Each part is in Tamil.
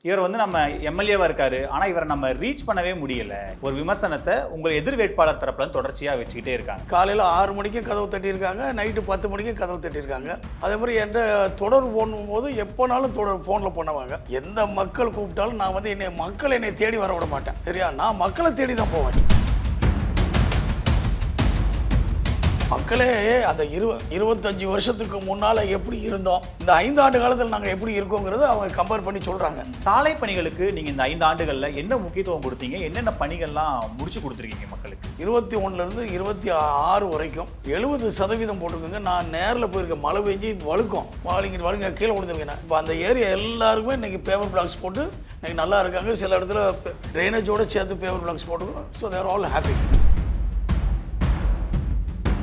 இவர் வந்து நம்ம எம்எல்ஏவா இருக்காரு. ஆனா இவரை நம்ம ரீச் பண்ணவே முடியல. ஒரு விமர்சனத்தை உங்கள் எதிர் வேட்பாளர் தரப்புல தொடர்ச்சியா வச்சுக்கிட்டே இருக்காங்க. காலையில் 6 மணிக்கும் கதவு தட்டியிருக்காங்க, நைட்டு 10 மணிக்கும் கதவு தட்டியிருக்காங்க. அதே மாதிரி என்கிட்ட தொடர்பு பண்ணும்போது எப்போனாலும் ஃபோனில் பண்ணுவாங்க. எந்த மக்கள் கூப்பிட்டாலும் நான் வந்து என்னை தேடி வர விட மாட்டேன். சரியா? நான் மக்களை தேடி தான் போவேன். மக்களே அந்த 25 வருஷத்துக்கு முன்னால் எப்படி இருந்தோம், இந்த 5 ஆண்டு காலத்தில் நாங்கள் எப்படி இருக்கோங்கிறது அவங்க கம்பேர் பண்ணி சொல்கிறாங்க. சாலை பணிகளுக்கு நீங்கள் இந்த 5 ஆண்டுகளில் என்ன முக்கியத்துவம் கொடுத்தீங்க? என்னென்ன பணிகள்லாம் முடிச்சு கொடுத்துருக்கீங்க மக்களுக்கு? 21லேருந்து 26 வரைக்கும் 70% போட்டுக்கோங்க. நான் நேரில் போயிருக்கேன். மழை பெஞ்சு வழுக்கும், வழுங்க கீழே விழுந்துருக்கேன். இப்போ அந்த ஏரியா எல்லாருக்குமே இன்றைக்கி பேப்பர் பிளாக்ஸ் போட்டு இன்றைக்கி நல்லா இருக்காங்க. சில இடத்துல ட்ரைனேஜோடு சேர்த்து பேப்பர் பிளாக்ஸ் போட்டுருக்கோம். ஸோ தேர் ஆல் ஹாப்பி.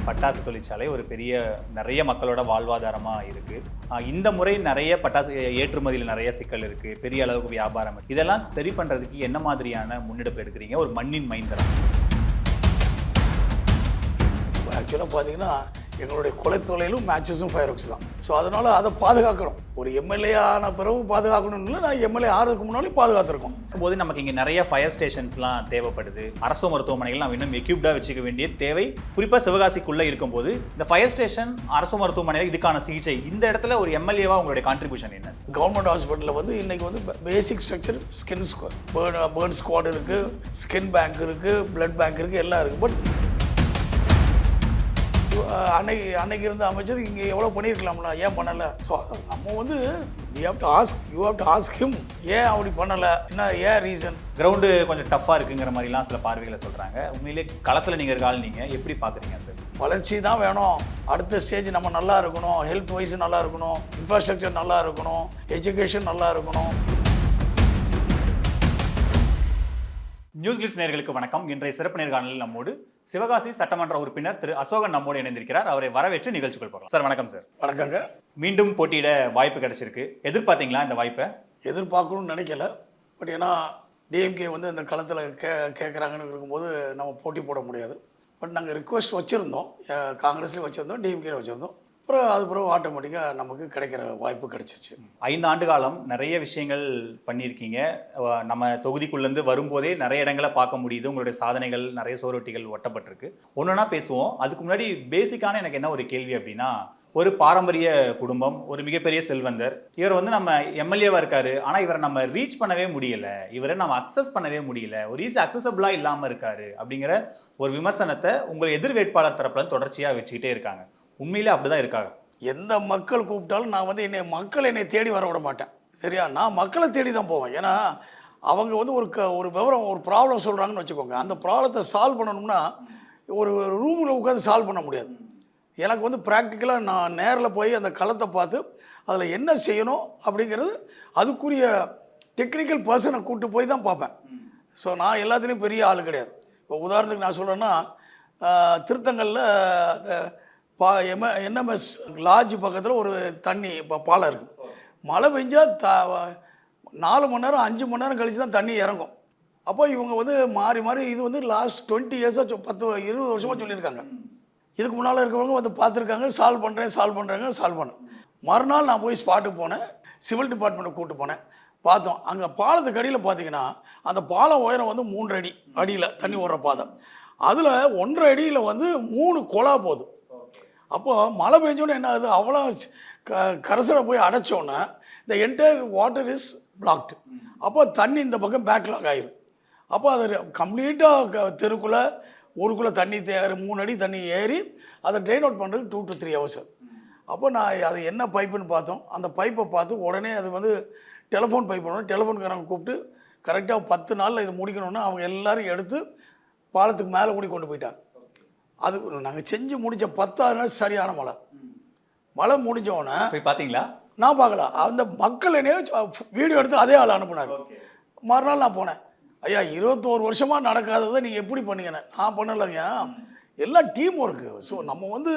பட்டாசு தொழிற்சாலை ஒரு நிறைய மக்களோட வாழ்வாதாரமாக இருக்குது. இந்த முறை நிறைய பட்டாசு ஏற்றுமதியில் நிறைய சிக்கல் இருக்குது, பெரிய அளவுக்கு வியாபாரம். இதெல்லாம் சரி பண்ணுறதுக்கு என்ன மாதிரியான முன்னெடுப்பு எடுக்கிறீங்க? ஒரு மண்ணின் மைந்தரம். ஆக்சுவலாக பார்த்தீங்கன்னா எங்களுடைய கொலைத்தொலையிலும் மேட்சஸும் ஃபயர் ஒர்க்ஸ் தான். ஸோ அதனால் அதை பாதுகாக்கிறோம். ஒரு எம்எல்ஏ ஆன பிறகு பாதுகாக்கணும்னு இல்லை, நான் எம்எல்ஏ ஆகிறதுக்கு முன்னாலே பாதுகாத்துருக்கோம். போது நமக்கு இங்கே நிறைய ஃபயர் ஸ்டேஷன்ஸ்லாம் தேவைப்படுது. அரசு மருத்துவமனைகள் நம்ம இன்னும் எக்யூப்டாக வச்சுக்க வேண்டிய தேவை குறிப்பாக சிவகாசிக்குள்ளே இருக்கும்போது இந்த ஃபயர் ஸ்டேஷன், அரசு மருத்துவமனையில் இதுக்கான சிகிச்சை, இந்த இடத்துல ஒரு எம்எல்ஏவா உங்களுடைய கான்ட்ரிபியூஷன் என்ன? கவர்மெண்ட் ஹாஸ்பிட்டலில் வந்து இன்றைக்கி வந்து basic structure skin burn squad இருக்குது, ஸ்கின் பேங்க் இருக்குது, பிளட் பேங்க் இருக்குது, எல்லாம் இருக்குது. பட் அன்னைக்கு இருந்த அமைச்சர் இங்கே எவ்வளோ பண்ணியிருக்கலாம்ல, ஏன் பண்ணலை? ஸோ நம்ம வந்து you have to ask him, ஏன் அப்படி பண்ணலை, என்ன ஏன் ரீசன்? கிரவுண்டு கொஞ்சம் டஃப்பாக இருக்குங்கிற மாதிரிலாம் சில பார்வைகளை சொல்கிறாங்க. உண்மையிலே களத்தில் நீங்கள் இருக்கால் நீங்கள் எப்படி பார்க்குறீங்க? அந்த வளர்ச்சி தான் வேணும். அடுத்த ஸ்டேஜ் நம்ம நல்லா இருக்கணும், ஹெல்த் வைஸ் நல்லா இருக்கணும், இன்ஃப்ராஸ்ட்ரக்சர் நல்லா இருக்கணும், எஜுகேஷன் நல்லா இருக்கணும். நியூஸ் கிளிட்ஸ் நேயர்களுக்கு வணக்கம். இன்றைய சிறப்பு நேர்காணலில் நம்மோடு சிவகாசி சட்டமன்ற உறுப்பினர் திரு அசோகன் நம்மோடு இணைந்திருக்கிறார். அவரை வரவேற்று நிகழ்ச்சிகள் போகலாம். சார் வணக்கம். சார் வணக்கங்க. மீண்டும் போட்டியிட வாய்ப்பு கிடைச்சிருக்கு. எதிர்பார்த்தீங்களா இந்த வாய்ப்பை? எதிர்பார்க்கணும்னு நினைக்கல. பட் ஏன்னா டிஎம்கே வந்து இந்த களத்தில் கேட்குறாங்கன்னு இருக்கும்போது நம்ம போட்டி போட முடியாது. பட் நாங்கள் ரிக்வெஸ்ட் வச்சுருந்தோம், காங்கிரஸ்லேயும் வச்சுருந்தோம், டிஎம்கேல வச்சுருந்தோம். அப்புறம் அது பிறகு ஆட்டோமேட்டிக்காக நமக்கு கிடைக்கிற வாய்ப்பு கிடைச்சிச்சு. 5 ஆண்டு காலம் நிறைய விஷயங்கள் பண்ணியிருக்கீங்க. நம்ம தொகுதிக்குள்ளேருந்து வரும்போதே நிறைய இடங்களை பார்க்க முடியுது. உங்களுடைய சாதனைகள், நிறைய சுவரொட்டிகள் ஒட்டப்பட்டிருக்கு. ஒன்றுனா பேசுவோம். அதுக்கு முன்னாடி பேசிக்கான எனக்கு என்ன ஒரு கேள்வி அப்படின்னா, ஒரு பாரம்பரிய குடும்பம், ஒரு மிகப்பெரிய செல்வந்தர். இவர் வந்து நம்ம எம்எல்ஏவா இருக்காரு. ஆனால் இவரை நம்ம ரீச் பண்ணவே முடியல, இவரை நம்ம அக்சஸ் பண்ணவே முடியல, ஒரு ஈஸி அக்சசபிளாக இல்லாமல் இருக்காரு அப்படிங்கிற ஒரு விமர்சனத்தை உங்கள் எதிர் வேட்பாளர் தரப்புல தொடர்ச்சியாக வச்சுக்கிட்டே இருக்காங்க. உண்மையிலே அப்படிதான் இருக்காங்க. எந்த மக்கள் கூப்பிட்டாலும் நான் வந்து என்னை தேடி வர விட மாட்டேன். சரியா? நான் மக்களை தேடி தான் போவேன். ஏன்னா அவங்க வந்து ஒரு விவரம், ஒரு ப்ராப்ளம் சொல்கிறாங்கன்னு வச்சுக்கோங்க. அந்த ப்ராப்ளத்தை சால்வ் பண்ணணும்னா ஒரு ரூமில் உட்காந்து சால்வ் பண்ண முடியாது. எனக்கு வந்து ப்ராக்டிக்கலாக நான் நேரில் போய் அந்த களத்தை பார்த்து அதில் என்ன செய்யணும் அப்படிங்கிறது அதுக்குரிய டெக்னிக்கல் பர்சனை கூப்பிட்டு போய் தான் பார்ப்பேன். ஸோ நான் எல்லாத்துலேயும் பெரிய ஆள் கிடையாது. இப்போ உதாரணத்துக்கு நான் சொல்கிறேன்னா, திருத்தங்களில் அந்த என்எம்எஸ் லாட்ஜ் பக்கத்தில் ஒரு தண்ணி பாலம் இருக்குது. மழை பெஞ்சால் 4 மணி நேரம் 5 மணி நேரம் கழித்து தான் தண்ணி இறங்கும். அப்போ இவங்க வந்து மாறி மாறி இது வந்து லாஸ்ட் 20 இயர்ஸாக 10-20 வருஷமாக சொல்லியிருக்காங்க. இதுக்கு முன்னால் இருக்கிறவங்க வந்து பார்த்துருக்காங்க, சால்வ் பண்ணுறேன். மறுநாள் நான் போய் ஸ்பாட்டுக்கு போனேன், சிவில் டிபார்ட்மெண்ட்டை கூப்பிட்டு போனேன். பார்த்தோம், அங்கே பாலத்துக்கு அடியில் பார்த்தீங்கன்னா அந்த பாலம் உயரம் வந்து 3 அடியில் தண்ணி ஓடுற பாதை. அதில் 1.5 அடியில் வந்து 3 குழா போகுது. அப்போது மழை பெஞ்சோன்னு என்ன ஆகுது, அவ்வளோ கரசரை போய் அடைச்சோன்னே இந்த என்டையர் வாட்டர் இஸ் பிளாக்டு. அப்போ தண்ணி இந்த பக்கம் பேக்லாக் ஆகிடும். அப்போ அது கம்ப்ளீட்டாக தெருக்குள்ளே ஊருக்குள்ளே தண்ணி 3 அடி தண்ணி ஏறி அதை ட்ரெயின் அவுட் பண்ணுறதுக்கு 2 to 3 hours. அப்போ நான் அது என்ன பைப்புன்னு பார்த்தோம். அந்த பைப்பை பார்த்து உடனே அது வந்து டெலிஃபோன் பைப் பண்ணணும். டெலிஃபோன்காரங்க கூப்பிட்டு கரெக்டாக 10 நாளில் இது முடிக்கணும்னு அவங்க எல்லோரும் எடுத்து பாலத்துக்கு மேலே கூடி கொண்டு போயிட்டாங்க. அது நாங்கள் செஞ்சு முடித்த 10ஆவது நாள் சரியான மழை முடிஞ்சோடனே போய் பார்த்தீங்களா? நான் பார்க்கல. அந்த மக்கள் என்னையோ வீடியோ எடுத்து அதே ஆள் அனுப்புனார். மறுநாள் நான் போனேன். ஐயா 21 வருஷமாக நடக்காததை நீங்கள் எப்படி பண்ணீங்கன்னு. நான் பண்ணலைங்க, எல்லாம் டீம் ஒர்க்கு. ஸோ நம்ம வந்து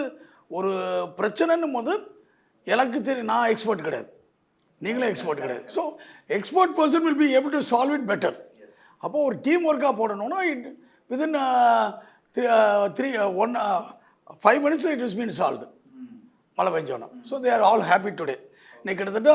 ஒரு பிரச்சனைன்னு போது எனக்கு தெரியும், நான் எக்ஸ்பர்ட் கிடையாது, நீங்களே எக்ஸ்பர்ட் கிடையாது. So expert person will be able to solve it better. அப்போ ஒரு டீம் ஒர்க்காக போடணும்னா within 5 minutes it is been solved. மழை பெஞ்சோன்னா. So they are all happy today. இன்னைக்கு கிட்டத்தட்ட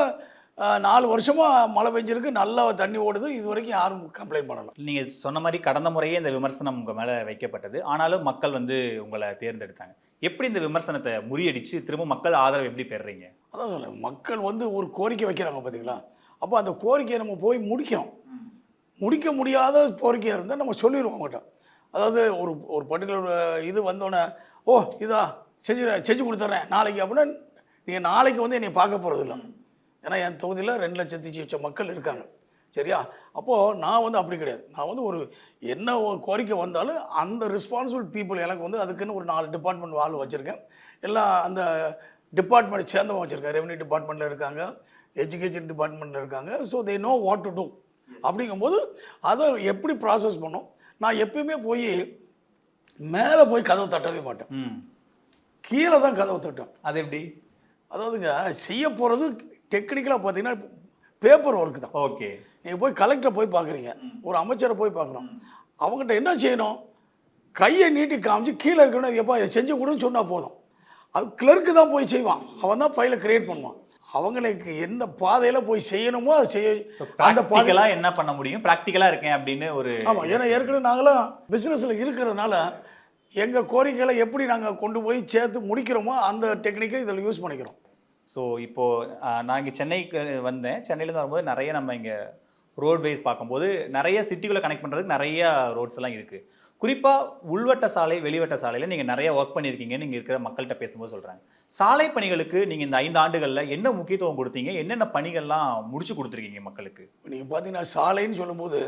4 வருஷமாக மழை பெஞ்சிருக்கு, நல்லா தண்ணி ஓடுது, இது வரைக்கும் யாரும் கம்ப்ளைண்ட் பண்ணலாம். நீங்கள் சொன்ன மாதிரி கடந்த முறையே இந்த விமர்சனம் உங்கள் மேலே வைக்கப்பட்டது. ஆனாலும் மக்கள் வந்து உங்களை தேர்ந்தெடுத்தாங்க. எப்படி இந்த விமர்சனத்தை முறியடிச்சு திரும்ப மக்கள் ஆதரவு எப்படி பெறுறீங்க? அதான் சொல்ல மக்கள் வந்து ஒரு கோரிக்கை வைக்கிறாங்க பார்த்தீங்களா, அப்போ அந்த கோரிக்கையை நம்ம போய் முடிக்கணும். முடிக்க முடியாத கோரிக்கையாக இருந்தால் நம்ம சொல்லிடுவோம் அவங்ககிட்ட. அதாவது ஒரு ஒரு பர்டிகுலர் இது வந்தோடனே, ஓ இதா செஞ்சு கொடுத்துட்றேன் நாளைக்கு அப்படின்னா, நீங்கள் நாளைக்கு வந்து என்னை பார்க்க போகிறதில்ல. ஏன்னா என் தொகுதியில் 2 லட்சத்தி மக்கள் இருக்காங்க, சரியா? அப்போது நான் வந்து அப்படி கிடையாது. நான் வந்து ஒரு என்ன ஒரு கோரிக்கை வந்தாலும் அந்த ரெஸ்பான்சிபிள் பீப்புள் எனக்கு வந்து அதுக்குன்னு ஒரு 4 டிபார்ட்மெண்ட் ஆள் வச்சுருக்கேன். எல்லாம் அந்த டிபார்ட்மெண்ட் சேர்ந்தவங்க வச்சுருக்கேன். ரெவன்யூ டிபார்ட்மெண்ட்டில் இருக்காங்க, எஜுகேஷன் டிபார்ட்மெண்ட்டில் இருக்காங்க. So they know what to do. அப்படிங்கும்போது அதை எப்படி ப்ராசஸ் பண்ணோம். நான் எப்பயுமே போய் மேலே போய் கதவு தட்டவே மாட்டேன், கீழே தான் கதவு தட்டேன். அது எப்படி? அதாவதுங்க செய்ய போகிறது டெக்னிக்கலாக பார்த்தீங்கன்னா பேப்பர் ஒர்க்கு தான். ஓகே. நீங்கள் போய் கலெக்டரை போய் பார்க்குறீங்க, ஒரு அமைச்சரை போய் பார்க்குறோம், அவங்ககிட்ட என்ன செய்யணும், கையை நீட்டி காமிச்சு கீழே இருக்கணும், எப்போ செஞ்சு கொடுன்னு சொன்னால் போதும். அது கிளர்க்கு தான் போய் செய்வான், அவன் தான் ஃபைலை கிரியேட் பண்ணுவான். அவங்களுக்கு எந்த பாதையில் போய் செய்யணுமோ அதை செய்ய. அந்த பாதையெல்லாம் என்ன பண்ண முடியும், ப்ராக்டிக்கலாக இருக்கேன் அப்படின்னு ஒரு. ஆமாம், ஏன்னா ஏற்கனவே நாங்களாம் பிஸ்னஸில் இருக்கிறதுனால எங்கள் கோரிக்கைகளை எப்படி நாங்கள் கொண்டு போய் சேர்த்து முடிக்கிறோமோ அந்த டெக்னிக்கை இதில் யூஸ் பண்ணிக்கிறோம். ஸோ இப்போது நான் இங்கே சென்னைக்கு வந்தேன். சென்னையிலேருந்து வரும்போது நிறைய நம்ம இங்கே ரோட்வேஸ் பார்க்கும்போது நிறைய சிட்டிக்குள்ளே கனெக்ட் பண்ணுறதுக்கு நிறைய ரோட்ஸ் எல்லாம் இருக்குது. குறிப்பாக உள்வட்ட சாலை வெளிவட்ட சாலையில் நீங்கள் நிறைய ஒர்க் பண்ணியிருக்கீங்கன்னு இங்கே இருக்கிற மக்கள்கிட்ட பேசும்போது சொல்கிறாங்க. சாலை பணிகளுக்கு நீங்கள் இந்த 5 ஆண்டுகளில் என்ன முக்கியத்துவம் கொடுத்தீங்க, என்னென்ன பணிகள்லாம் முடிச்சு கொடுத்துருக்கீங்க மக்களுக்கு? நீங்கள் பார்த்தீங்கன்னா சாலைன்னு சொல்லும்போது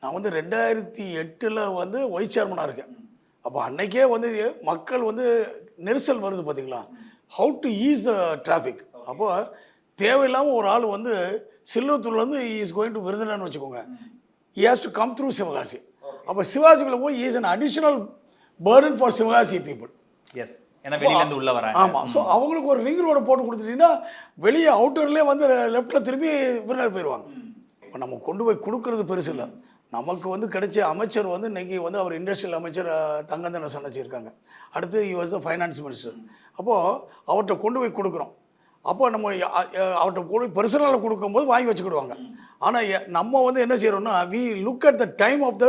நான் வந்து 2008 வந்து வைஸ் சேர்மனாக இருக்கேன். அப்போ அன்னைக்கே வந்து மக்கள் வந்து நெரிசல் வருது பார்த்தீங்களா, how to ease the traffic. அப்போ தேவையில்லாமல் ஒரு ஆள் வந்து சில்லூத்தூர்லேருந்து இஸ் கோயிங் டு விருதுநகர்னு வச்சுக்கோங்க, he has to come through Sivakasi. அப்போ சிவாஜிக்குள்ள போய் is an additional burden for Sivakasi people. Yes, ஏன்னா வெளியிலேருந்து உள்ள வராங்க. ஆமாம், ஸோ அவங்களுக்கு ஒரு ரிங் ரோடு போட்டு கொடுத்துட்டீங்கன்னா வெளியே அவுட்டர்லேயே வந்து லெஃப்ட்டில் திரும்பி விருதுநகர் போயிடுவாங்க. இப்போ நம்ம கொண்டு போய் கொடுக்கறது பெருசு இல்லை. நமக்கு வந்து கிடைச்ச அமைச்சர் வந்து இன்றைக்கி வந்து அவர் இண்டஸ்ட்ரியல் அமைச்சர் தங்கந்தன சன்னச்சி இருக்காங்க. அடுத்து he was the finance minister. அப்போது அவர்கிட்ட கொண்டு போய் கொடுக்குறோம். அப்போ நம்ம அவர்கிட்ட போய் பர்சனலாக கொடுக்கும்போது வாங்கி வச்சுக்கிடுவாங்க. ஆனால் நம்ம வந்து என்ன செய்கிறோம்னா, we look at the time of the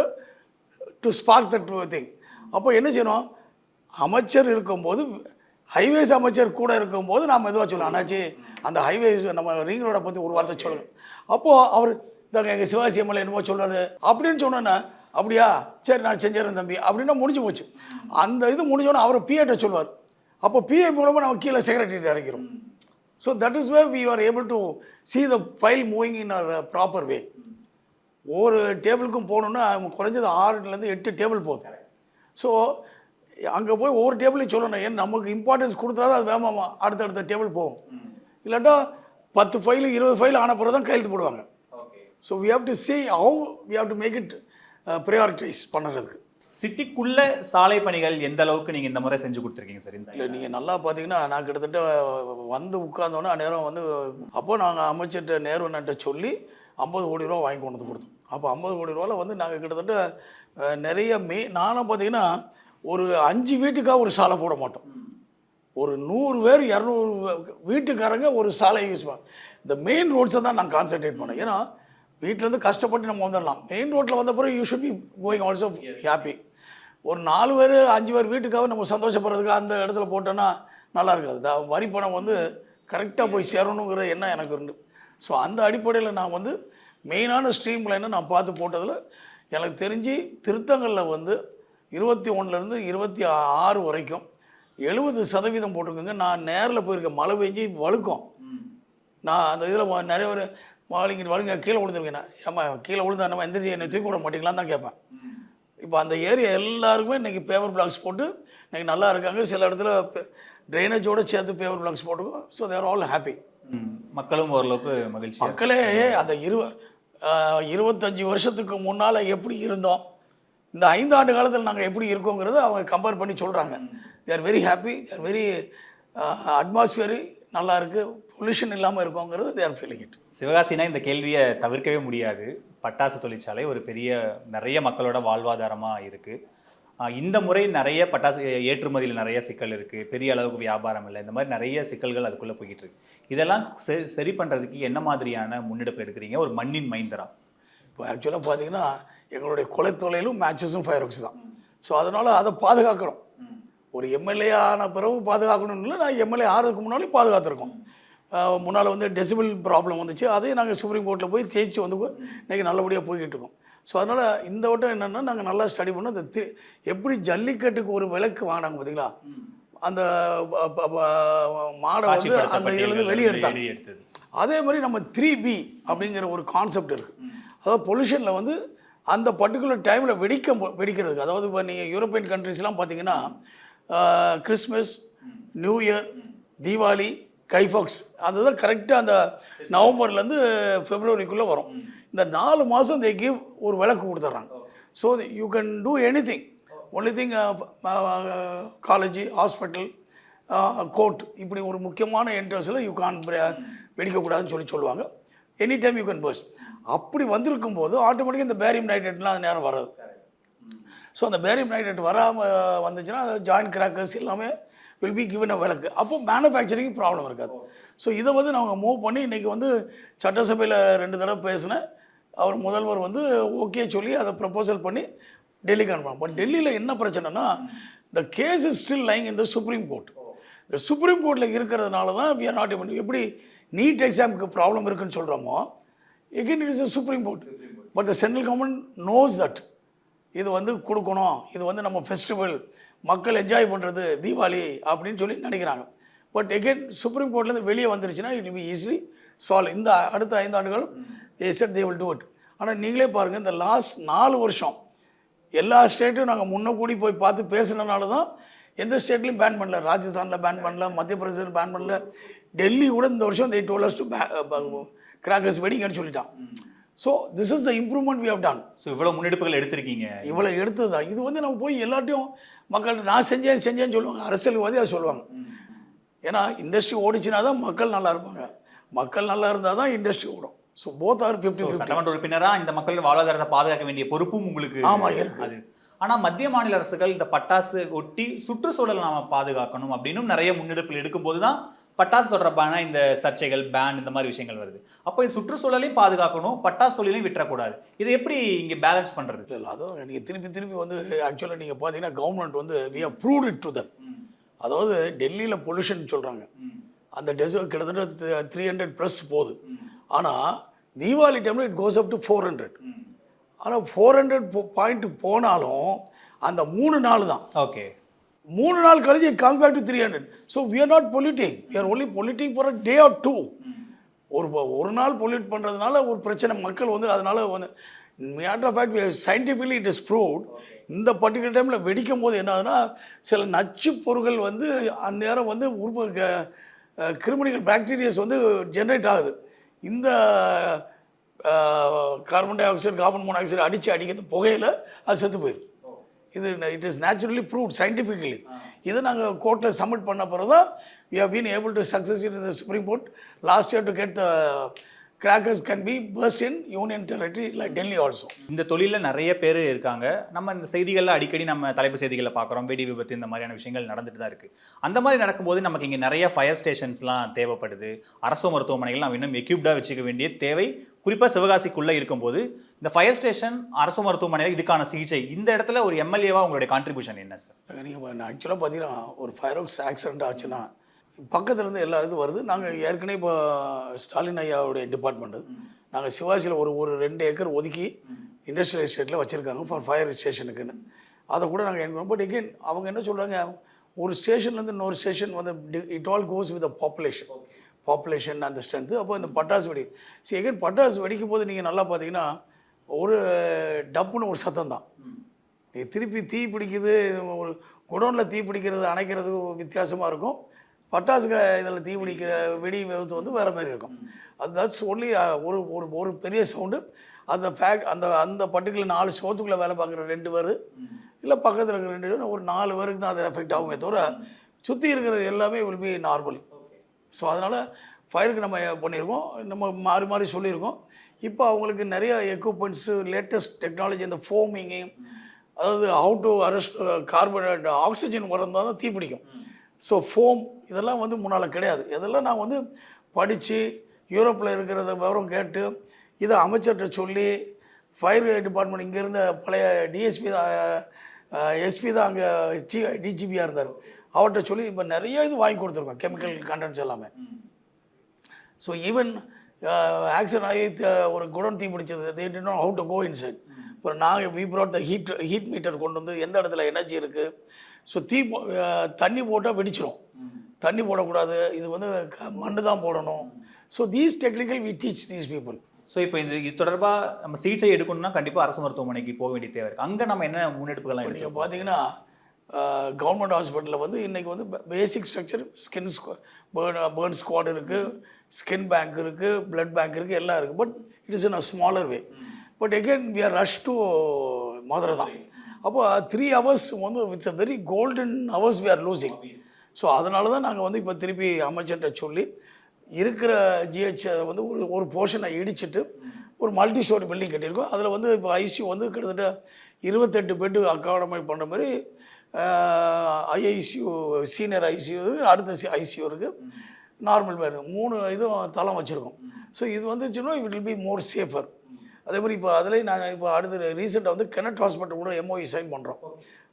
to spark that thing. அப்போ என்ன செய்யணும், அமைச்சர் இருக்கும்போது ஹைவேஸ் அமைச்சர் கூட இருக்கும்போது நாம் மெதுவாக சொல்லலாம், அண்ணாச்சி அந்த ஹைவேஸ் நம்ம ரிங் ரோடை பற்றி ஒரு வார்த்தை சொல்லுங்கள். அப்போது அவர் இந்த எங்கள் சிவாசி எம்எல்ஏ என்னமோ சொல்கிறாரு அப்படின்னு சொன்னோன்னே, அப்படியா சரி நான் செஞ்சிடறேன் தம்பி அப்படின்னா முடிஞ்சு போச்சு. அந்த இது முடிஞ்சோன்னே அவர் பிஏட்ட சொல்லுவார். அப்போ பிஏ மூலமாக நம்ம கீழே செக்ரட்டரிட்ட இறக்கிறோம். So that is way we are able to see the file moving in a proper way. ஒரு டேபிளுக்கும் போகணுன்னா குறைஞ்சது 6லேருந்து 8 டேபிள் போகுது. ஸோ அங்கே போய் ஒவ்வொரு டேபிளையும் சொல்லணும், ஏன் நமக்கு இம்பார்ட்டன்ஸ் கொடுத்தா தான் அது வேகமாக அடுத்தடுத்த டேபிள் போகும். இல்லாட்டா 10 ஃபைலு 20 ஃபைல் ஆன பிறகு தான் கையெழுத்து போடுவாங்க. So we have to see how we have to make it prioritize பண்ணுறதுக்கு. சிட்டிக்குள்ள சாலை பணிகள் எந்த அளவுக்கு நீங்கள் இந்த முறை செஞ்சு கொடுத்துருக்கீங்க சார்? இல்லை நீங்கள் நல்லா பார்த்தீங்கன்னா நான் கிட்டத்தட்ட வந்து உட்கார்ந்தோன்னே நேரம் வந்து அப்போ நாங்கள் அமைச்சர்கிட்ட நேருவன்ட்ட சொல்லி 50 கோடி ரூபா வாங்கி கொண்டு வந்து கொடுத்தோம். அப்போ 50 கோடி ரூபாவில் வந்து நாங்கள் கிட்டத்தட்ட நிறைய நானும் பார்த்தீங்கன்னா ஒரு 5 வீட்டுக்காக ஒரு சாலை போட மாட்டோம். ஒரு 100 பேர் 200 வீட்டுக்காரங்க ஒரு சாலை யூஸ் பண்ண. இந்த மெயின் ரோட்ஸை தான் நான் கான்சென்ட்ரேட் பண்ணேன். ஏன்னா வீட்டிலேருந்து கஷ்டப்பட்டு நம்ம வந்துடலாம், மெயின் ரோட்டில் வந்த பிறகு you should be going also happy. ஒரு 4 பேர் 5 பேர் வீட்டுக்காக நம்ம சந்தோஷப்படுறதுக்கு அந்த இடத்துல போட்டோன்னா நல்லா இருக்காது. வரி பணம் வந்து கரெக்டாக போய் சேரணுங்கிற எண்ணம் எனக்கு உண்டு. ஸோ அந்த அடிப்படையில் நான் வந்து மெயினான ஸ்ட்ரீம் லைனை நான் பார்த்து போட்டதில் எனக்கு தெரிஞ்சு திருத்தங்களில் வந்து 21லேருந்து 26 வரைக்கும் 70% போட்டிருக்கேங்க. நான் நேரில் போயிருக்கேன், மழை பெஞ்சு வழுக்கும். நான் அந்த இதில் நிறைய பேர் வழுங்க கீழே விழுந்துருக்கேன். ஏமா கீழே விழுந்தா நம்ம எந்திரிச்சு என்னை தூக்கி விட மாட்டீங்களான்னு தான் கேட்பேன். இப்போ அந்த ஏரியா எல்லாருக்குமே இன்றைக்கி பேப்பர் பிளாக்ஸ் போட்டு இன்றைக்கி நல்லா இருக்காங்க. சில இடத்துல ட்ரைனேஜோடு சேர்த்து பேப்பர் பிளாக்ஸ் போட்டுருக்கோம். ஸோ தேர் ஆல் ஹாப்பி. மக்களும் ஓரளவுக்கு மகிழ்ச்சி. மக்களே அந்த 25 வருஷத்துக்கு முன்னால் எப்படி இருந்தோம், இந்த 5 ஆண்டு காலத்தில் நாங்கள் எப்படி இருக்கோங்கிறத அவங்க கம்பேர் பண்ணி சொல்கிறாங்க. They are very happy, they are very atmosphere நல்லா இருக்குது, பொல்யூஷன் இல்லாமல் இருக்கோங்கிறது தே ஆர் ஃபீலிங் இட். சிவகாசினா இந்த கேள்வியை தவிர்க்கவே முடியாது. பட்டாசு தொழிற்சாலை ஒரு பெரிய நிறைய மக்களோட வாழ்வாதாரமாக இருக்குது. இந்த முறை நிறைய பட்டாசு ஏற்றுமதியில் நிறைய சிக்கல் இருக்குது, பெரிய அளவுக்கு வியாபாரம் இல்லை, இந்த மாதிரி நிறைய சிக்கல்கள் அதுக்குள்ளே போய்கிட்டு இருக்கு. இதெல்லாம் சரி பண்ணுறதுக்கு என்ன மாதிரியான முன்னெடுப்பு எடுக்கிறீங்க ஒரு மண்ணின் மைந்தரா? இப்போ ஆக்சுவலாக பார்த்தீங்கன்னா எங்களுடைய குலைத்தொலையிலும் மேட்சஸும் ஃபயர் ஒர்க்ஸ் தான். ஸோ அதனால் அதை பாதுகாக்கிறோம். ஒரு எம்எல்ஏ ஆன பிறகு பாதுகாக்கணும்னு இல்லை, நான் எம்எல்ஏ ஆகிறதுக்கு முன்னாலே பாதுகாத்துருக்கோம். முன்னால் வந்து டெசிபிள் ப்ராப்ளம் வந்துச்சு, அதையும் நாங்கள் சுப்ரீம் கோர்ட்டில் போய் தேய்ச்சி வந்து இன்றைக்கி நல்லபடியாக போய்கிட்டு இருக்கோம். ஸோ அதனால் இந்த வட்டம் என்னென்னா நாங்கள் நல்லா ஸ்டடி பண்ணோம். அந்த எப்படி ஜல்லிக்கட்டுக்கு ஒரு விளக்கு வாங்கினாங்க பார்த்தீங்களா, அந்த மாடை வந்து அந்த இதுலேருந்து வெளியே எடுத்தாங்க. அதே மாதிரி நம்ம 3B அப்படிங்கிற ஒரு கான்செப்ட் இருக்குது. அதாவது பொல்யூஷனில் வந்து அந்த பர்டிகுலர் டைமில் வெடிக்கிறதுக்கு, அதாவது இப்போ நீங்கள் யூரோப்பியன் கண்ட்ரிஸ்லாம் பார்த்தீங்கன்னா கிறிஸ்மஸ், நியூ இயர், தீபாவளி, கைஃபாக்ஸ், அதுதான் கரெக்டாக அந்த நவம்பர்லேருந்து ஃபெப்ரவரிக்குள்ளே வரும். இந்த 4 மாதம் தே கிவ் ஒரு விளக்கு கொடுத்துட்றாங்க. So you can do anything. Only thing college, hospital, court, இப்படி ஒரு முக்கியமான என்ட்ரன்ஸில் யூ கான் வெடிக்கக்கூடாதுன்னு சொல்லுவாங்க. Any time you can burst. அப்படி வந்திருக்கும் போது ஆட்டோமேட்டிக்காக இந்த பேரியம் நைட்ரேட்லாம் அந்த நேரம் வராது. ஸோ அந்த பேரியம் நைட்ரேட் வராமல் வந்துச்சுன்னா ஜாயின்ட் கிராக்கர்ஸ் எல்லாமே வில் பி கிவன் அ விளக்கு. அப்போ மேனுஃபேக்சரிங் ப்ராப்ளம் இருக்காது. ஸோ இதை வந்து நாங்கள் மூவ் பண்ணி இன்றைக்கி வந்து சட்டசபையில் 2 தடவை பேசினேன். அவர் முதல்வர் வந்து ஓகே சொல்லி அதை ப்ரப்போசல் பண்ணி டெல்லிக்கு அனுப்பணும். பட் டெல்லியில் என்ன பிரச்சனைனா, the case is still lying in the supreme court. இந்த சுப்ரீம் கோர்ட்டில் இருக்கிறதுனால தான் வி ஆர் நாட் ஏபிள். எப்படி நீட் எக்ஸாமுக்கு ப்ராப்ளம் இருக்குன்னு சொல்கிறோமோ, again it is a supreme court. But the central government knows that இது வந்து கொடுக்கணும், இது வந்து நம்ம ஃபெஸ்டிவல், மக்கள் என்ஜாய் பண்ணுறது தீபாவளி அப்படின்னு சொல்லி நினைக்கிறாங்க. பட் எகெயின் சுப்ரீம் கோர்ட்லேருந்து வெளியே வந்துருச்சுன்னா it will be easily solve. இந்த அடுத்த 5 ஆண்டுகள் they said they will do it. ஆனால் நீங்களே பாருங்கள், இந்த லாஸ்ட் 4 வருஷம் எல்லா ஸ்டேட்டும் நாங்கள் முன்னக்கூடி போய் பார்த்து பேசுனதுனால தான் எந்த ஸ்டேட்லையும் பேன் பண்ணல. ராஜஸ்தானில் பேன் பண்ணல, மத்திய பிரதேசத்தில் பேன் பண்ணல, டெல்லி கூட இந்த வருஷம் they told us to crackers வெடிங்கன்னு சொல்லிட்டான். So this is the improvement we have done. So இவ்வளோ முன்னெடுப்புகள் எடுத்திருக்கீங்க. இவ்வளோ எடுத்தது தான். இது வந்து நம்ம போய் எல்லாத்தையும் மக்கள் நான் செஞ்சேன்னு சொல்லுவாங்க, அரசியல்வாதி அதை சொல்லுவாங்க. ஏன்னா இண்டஸ்ட்ரி ஓடிச்சுனா தான் மக்கள் நல்லா இருப்பாங்க, மக்கள் நல்லா இருந்தால் தான் இண்டஸ்ட்ரி ஓடும். So both are 50-50. சட்டமன்ற உறுப்பினராக இந்த மக்கள் வாழ்வாதாரத்தை பாதுகாக்க வேண்டிய பொறுப்பும் உங்களுக்கு இருக்குது. ஆனால் மத்திய மாநில அரசுகள் இந்த பட்டாசு ஒட்டி சுற்றுச்சூழலை நாம் பாதுகாக்கணும் அப்படின்னு நிறைய முன்னெடுப்புகள் எடுக்கும்போது தான் பட்டாசு தொடர்பான இந்த சர்ச்சைகள், பேன், இந்த மாதிரி விஷயங்கள் வருது. அப்போ இது சுற்றுச்சூழலையும் பாதுகாக்கணும், பட்டாசு தொழிலையும் விட்டுறக்கூடாது. இதை எப்படி இங்கே பேலன்ஸ் பண்ணுறது? இல்லை, அதுவும் நீங்கள் திருப்பி வந்து ஆக்சுவலாக நீங்கள் பார்த்தீங்கன்னா கவர்மெண்ட் வந்து we have proved it to them. அதாவது டெல்லியில் பொல்யூஷன் சொல்கிறாங்க, அந்த டெசர்ட் கிட்டத்தட்ட 300+ போகுது. ஆனால் தீபாவளி டைமில் இட் கோஸ் அப் டு 400. ஆனால் 400 பாயிண்ட் போனாலும் அந்த 3 நாள் தான். ஓகே, 3 நாள் கழிச்சு it comes back to 300. So we are not polluting, we are only polluting for a day or 2. ஒரு நாள் பொல்யூட் பண்ணுறதுனால ஒரு பிரச்சனை மக்கள் வந்து அதனால வந்து matter of fact scientifically it is proved. இந்த பர்டிகுலர் டைமில் வெடிக்கும் போது என்ன ஆகுதுன்னா, சில நச்சு பொருட்கள் வந்து அந்நேரம் வந்து கிருமிகள், பாக்டீரியாஸ் வந்து ஜென்ரேட் ஆகுது. இந்த carbon dioxide, carbon monoxide அடிக்கிறது புகையில் அது செத்து போயிடும். இது it is naturally proved scientifically. இதை நாங்கள் கோர்ட்டில் சப்மிட் பண்ண பிறகு தான் we have been able to success in the supreme court last year to get the crackers can be burst in union territory like Delhi also. இந்த தொழிலில் நிறைய பேர் இருக்காங்க. நம்ம இந்த செய்திகளில் அடிக்கடி நம்ம தலைப்பு செய்திகளை பார்க்குறோம், வெடி விபத்து, இந்த மாதிரியான விஷயங்கள் நடந்துட்டு தான் இருக்குது. அந்த மாதிரி நடக்கும்போது நமக்கு இங்கே நிறைய ஃபயர் ஸ்டேஷன்ஸ்லாம் தேவைப்படுது. அரசு மருத்துவமனைகள் நம்ம இன்னும் எக்யூப்டாக வச்சுக்க வேண்டிய தேவை குறிப்பாக சிவகாசிக்குள்ளே இருக்கும்போது இந்த ஃபயர் ஸ்டேஷன், அரசு மருத்துவமனையில் இதுக்கான சிகிச்சை, இந்த இடத்துல ஒரு எம்எல்ஏவாக உங்களுடைய கான்ட்ரிபியூஷன் என்ன சார்? நீங்கள் ஆக்சுவலாக பார்த்தீங்கன்னா ஒரு ஃபயர் ஒர்க்ஸ் ஆக்சிடென்ட் ஆச்சுன்னா பக்கத்துலேருந்து எல்லா இது வருது. நாங்கள் ஏற்கனவே இப்போ ஸ்டாலின் ஐயாவுடைய டிபார்ட்மெண்ட்டு நாங்கள் சிவாசியில் ஒரு 2 ஏக்கர் ஒதுக்கி இண்டஸ்ட்ரியல் எஸ்டேட்டில் வச்சுருக்காங்க ஃபார் ஃபயர் ஸ்டேஷனுக்குன்னு. அதை கூட நாங்கள் என்கொயர். பட் எகெயின் அவங்க என்ன சொல்கிறாங்க, ஒரு ஸ்டேஷன்லேருந்து இன்னொரு ஸ்டேஷன் வந்து it all goes with population அந்த ஸ்ட்ரென்த்து. அப்போ இந்த பட்டாசு எகெயின் பட்டாசு வெடிக்கும் போது நீங்கள் நல்லா பார்த்தீங்கன்னா ஒரு டப்புன்னு ஒரு சத்தம் தான். நீங்கள் திருப்பி தீ பிடிக்குது, ஒரு குடோனில் தீ பிடிக்கிறது, அணைக்கிறது வித்தியாசமாக இருக்கும். பட்டாசுக இதில் தீ பிடிக்கிற வெடி விபத்து வந்து வேறு மாதிரி இருக்கும். அது ஒன்லி ஒரு பெரிய சவுண்டு. அந்த பர்டிகுலர் 4 சோத்துக்குள்ளே வேலை பார்க்குற 2 பேர், இல்லை பக்கத்தில் இருக்கிற 2 பேர், ஒரு 4 பேருக்கு தான் அது எஃபெக்ட் ஆகுமே தவிர சுற்றி இருக்கிறது எல்லாமே வில் பி நார்மல். ஸோ அதனால் ஃபயருக்கு நம்ம பண்ணியிருக்கோம், நம்ம மாறி சொல்லியிருக்கோம். இப்போ அவங்களுக்கு நிறைய எக்யூப்மெண்ட்ஸு, லேட்டஸ்ட் டெக்னாலஜி, இந்த ஃபோமிங்கு, அதாவது how to arrest carbon oxygen வரந்தால் தான் தீப்பிடிக்கும். ஸோ ஃபோம் இதெல்லாம் வந்து முன்னால் கிடையாது. இதெல்லாம் நான் வந்து படித்து யூரோப்பில் இருக்கிறத விவரம் கேட்டு இதை அமைச்சர்கிட்ட சொல்லி ஃபயர் டிபார்ட்மெண்ட் இங்கே இருந்த பழைய டிஎஸ்பி எஸ்பி தான் அங்கே டிஜிபியாக இருந்தார், அவர்கிட்ட சொல்லி இப்போ நிறைய இது வாங்கி கொடுத்துருக்கோம், கெமிக்கல் கண்டென்ட்ஸ் எல்லாமே. ஸோ ஈவன் ஆக்சிடென்ட் ஆகி ஒரு குடோன் தீ பிடிச்சது, they did not how to go inside. இப்போ நாங்கள் we brought the heat meter கொண்டு வந்து எந்த இடத்துல எனர்ஜி இருக்குது. ஸோ தண்ணி போட்டால் வெடிச்சிடும், தண்ணி போடக்கூடாது, இது வந்து மண்ணு தான் போடணும். So these technical we teach these people. So இப்போ இது தொடர்பாக நம்ம சிகிச்சை எடுக்கணும்னா கண்டிப்பாக அரசு மருத்துவமனைக்கு போக வேண்டிய தேவை இருக்குது. அங்கே நம்ம என்ன முன்னெடுப்புகள்லாம் நீங்கள் எடுத்துக்கோம்? பார்த்தீங்கன்னா கவர்மெண்ட் ஹாஸ்பிட்டலில் வந்து இன்றைக்கி வந்து பேசிக் ஸ்ட்ரக்சர் பேர்ன் ஸ்குவாட் இருக்குது, ஸ்கின் பேங்க் இருக்குது, பிளட் பேங்க் இருக்குது, எல்லாம் இருக்குது. But it is in a smaller way. But again we are rush to Madurai தான். அப்போ 3 hours வந்து it's a very golden hours we are losing. So அதனால தான் நாங்கள் வந்து இப்போ திருப்பி அமைச்சர்கிட்ட சொல்லி இருக்கிற ஜிஹெச் வந்து ஒரு போர்ஷனை இடிச்சிட்டு ஒரு மல்டி ஸ்டோரி பில்டிங் கட்டியிருக்கோம். அதில் வந்து இப்போ ஐசியூ வந்து கிட்டத்தட்ட 28 பெட்டு அகாடமை பண்ணுற மாதிரி ஐஐசியூ சீனியர் ஐசியூ அடுத்த ஐசியூ இருக்குது, நார்மல் பேர் 3 இதுவும் தளம் வச்சுருக்கோம். ஸோ இது வந்துச்சுன்னா it will be more safer. அதே மாதிரி இப்போ அதில் நாங்கள் இப்போ அடுத்து ரீசெண்டாக வந்து கெனட் ஹாஸ்பிட்டல் கூட எம்ஓஇ சைன் பண்ணுறோம்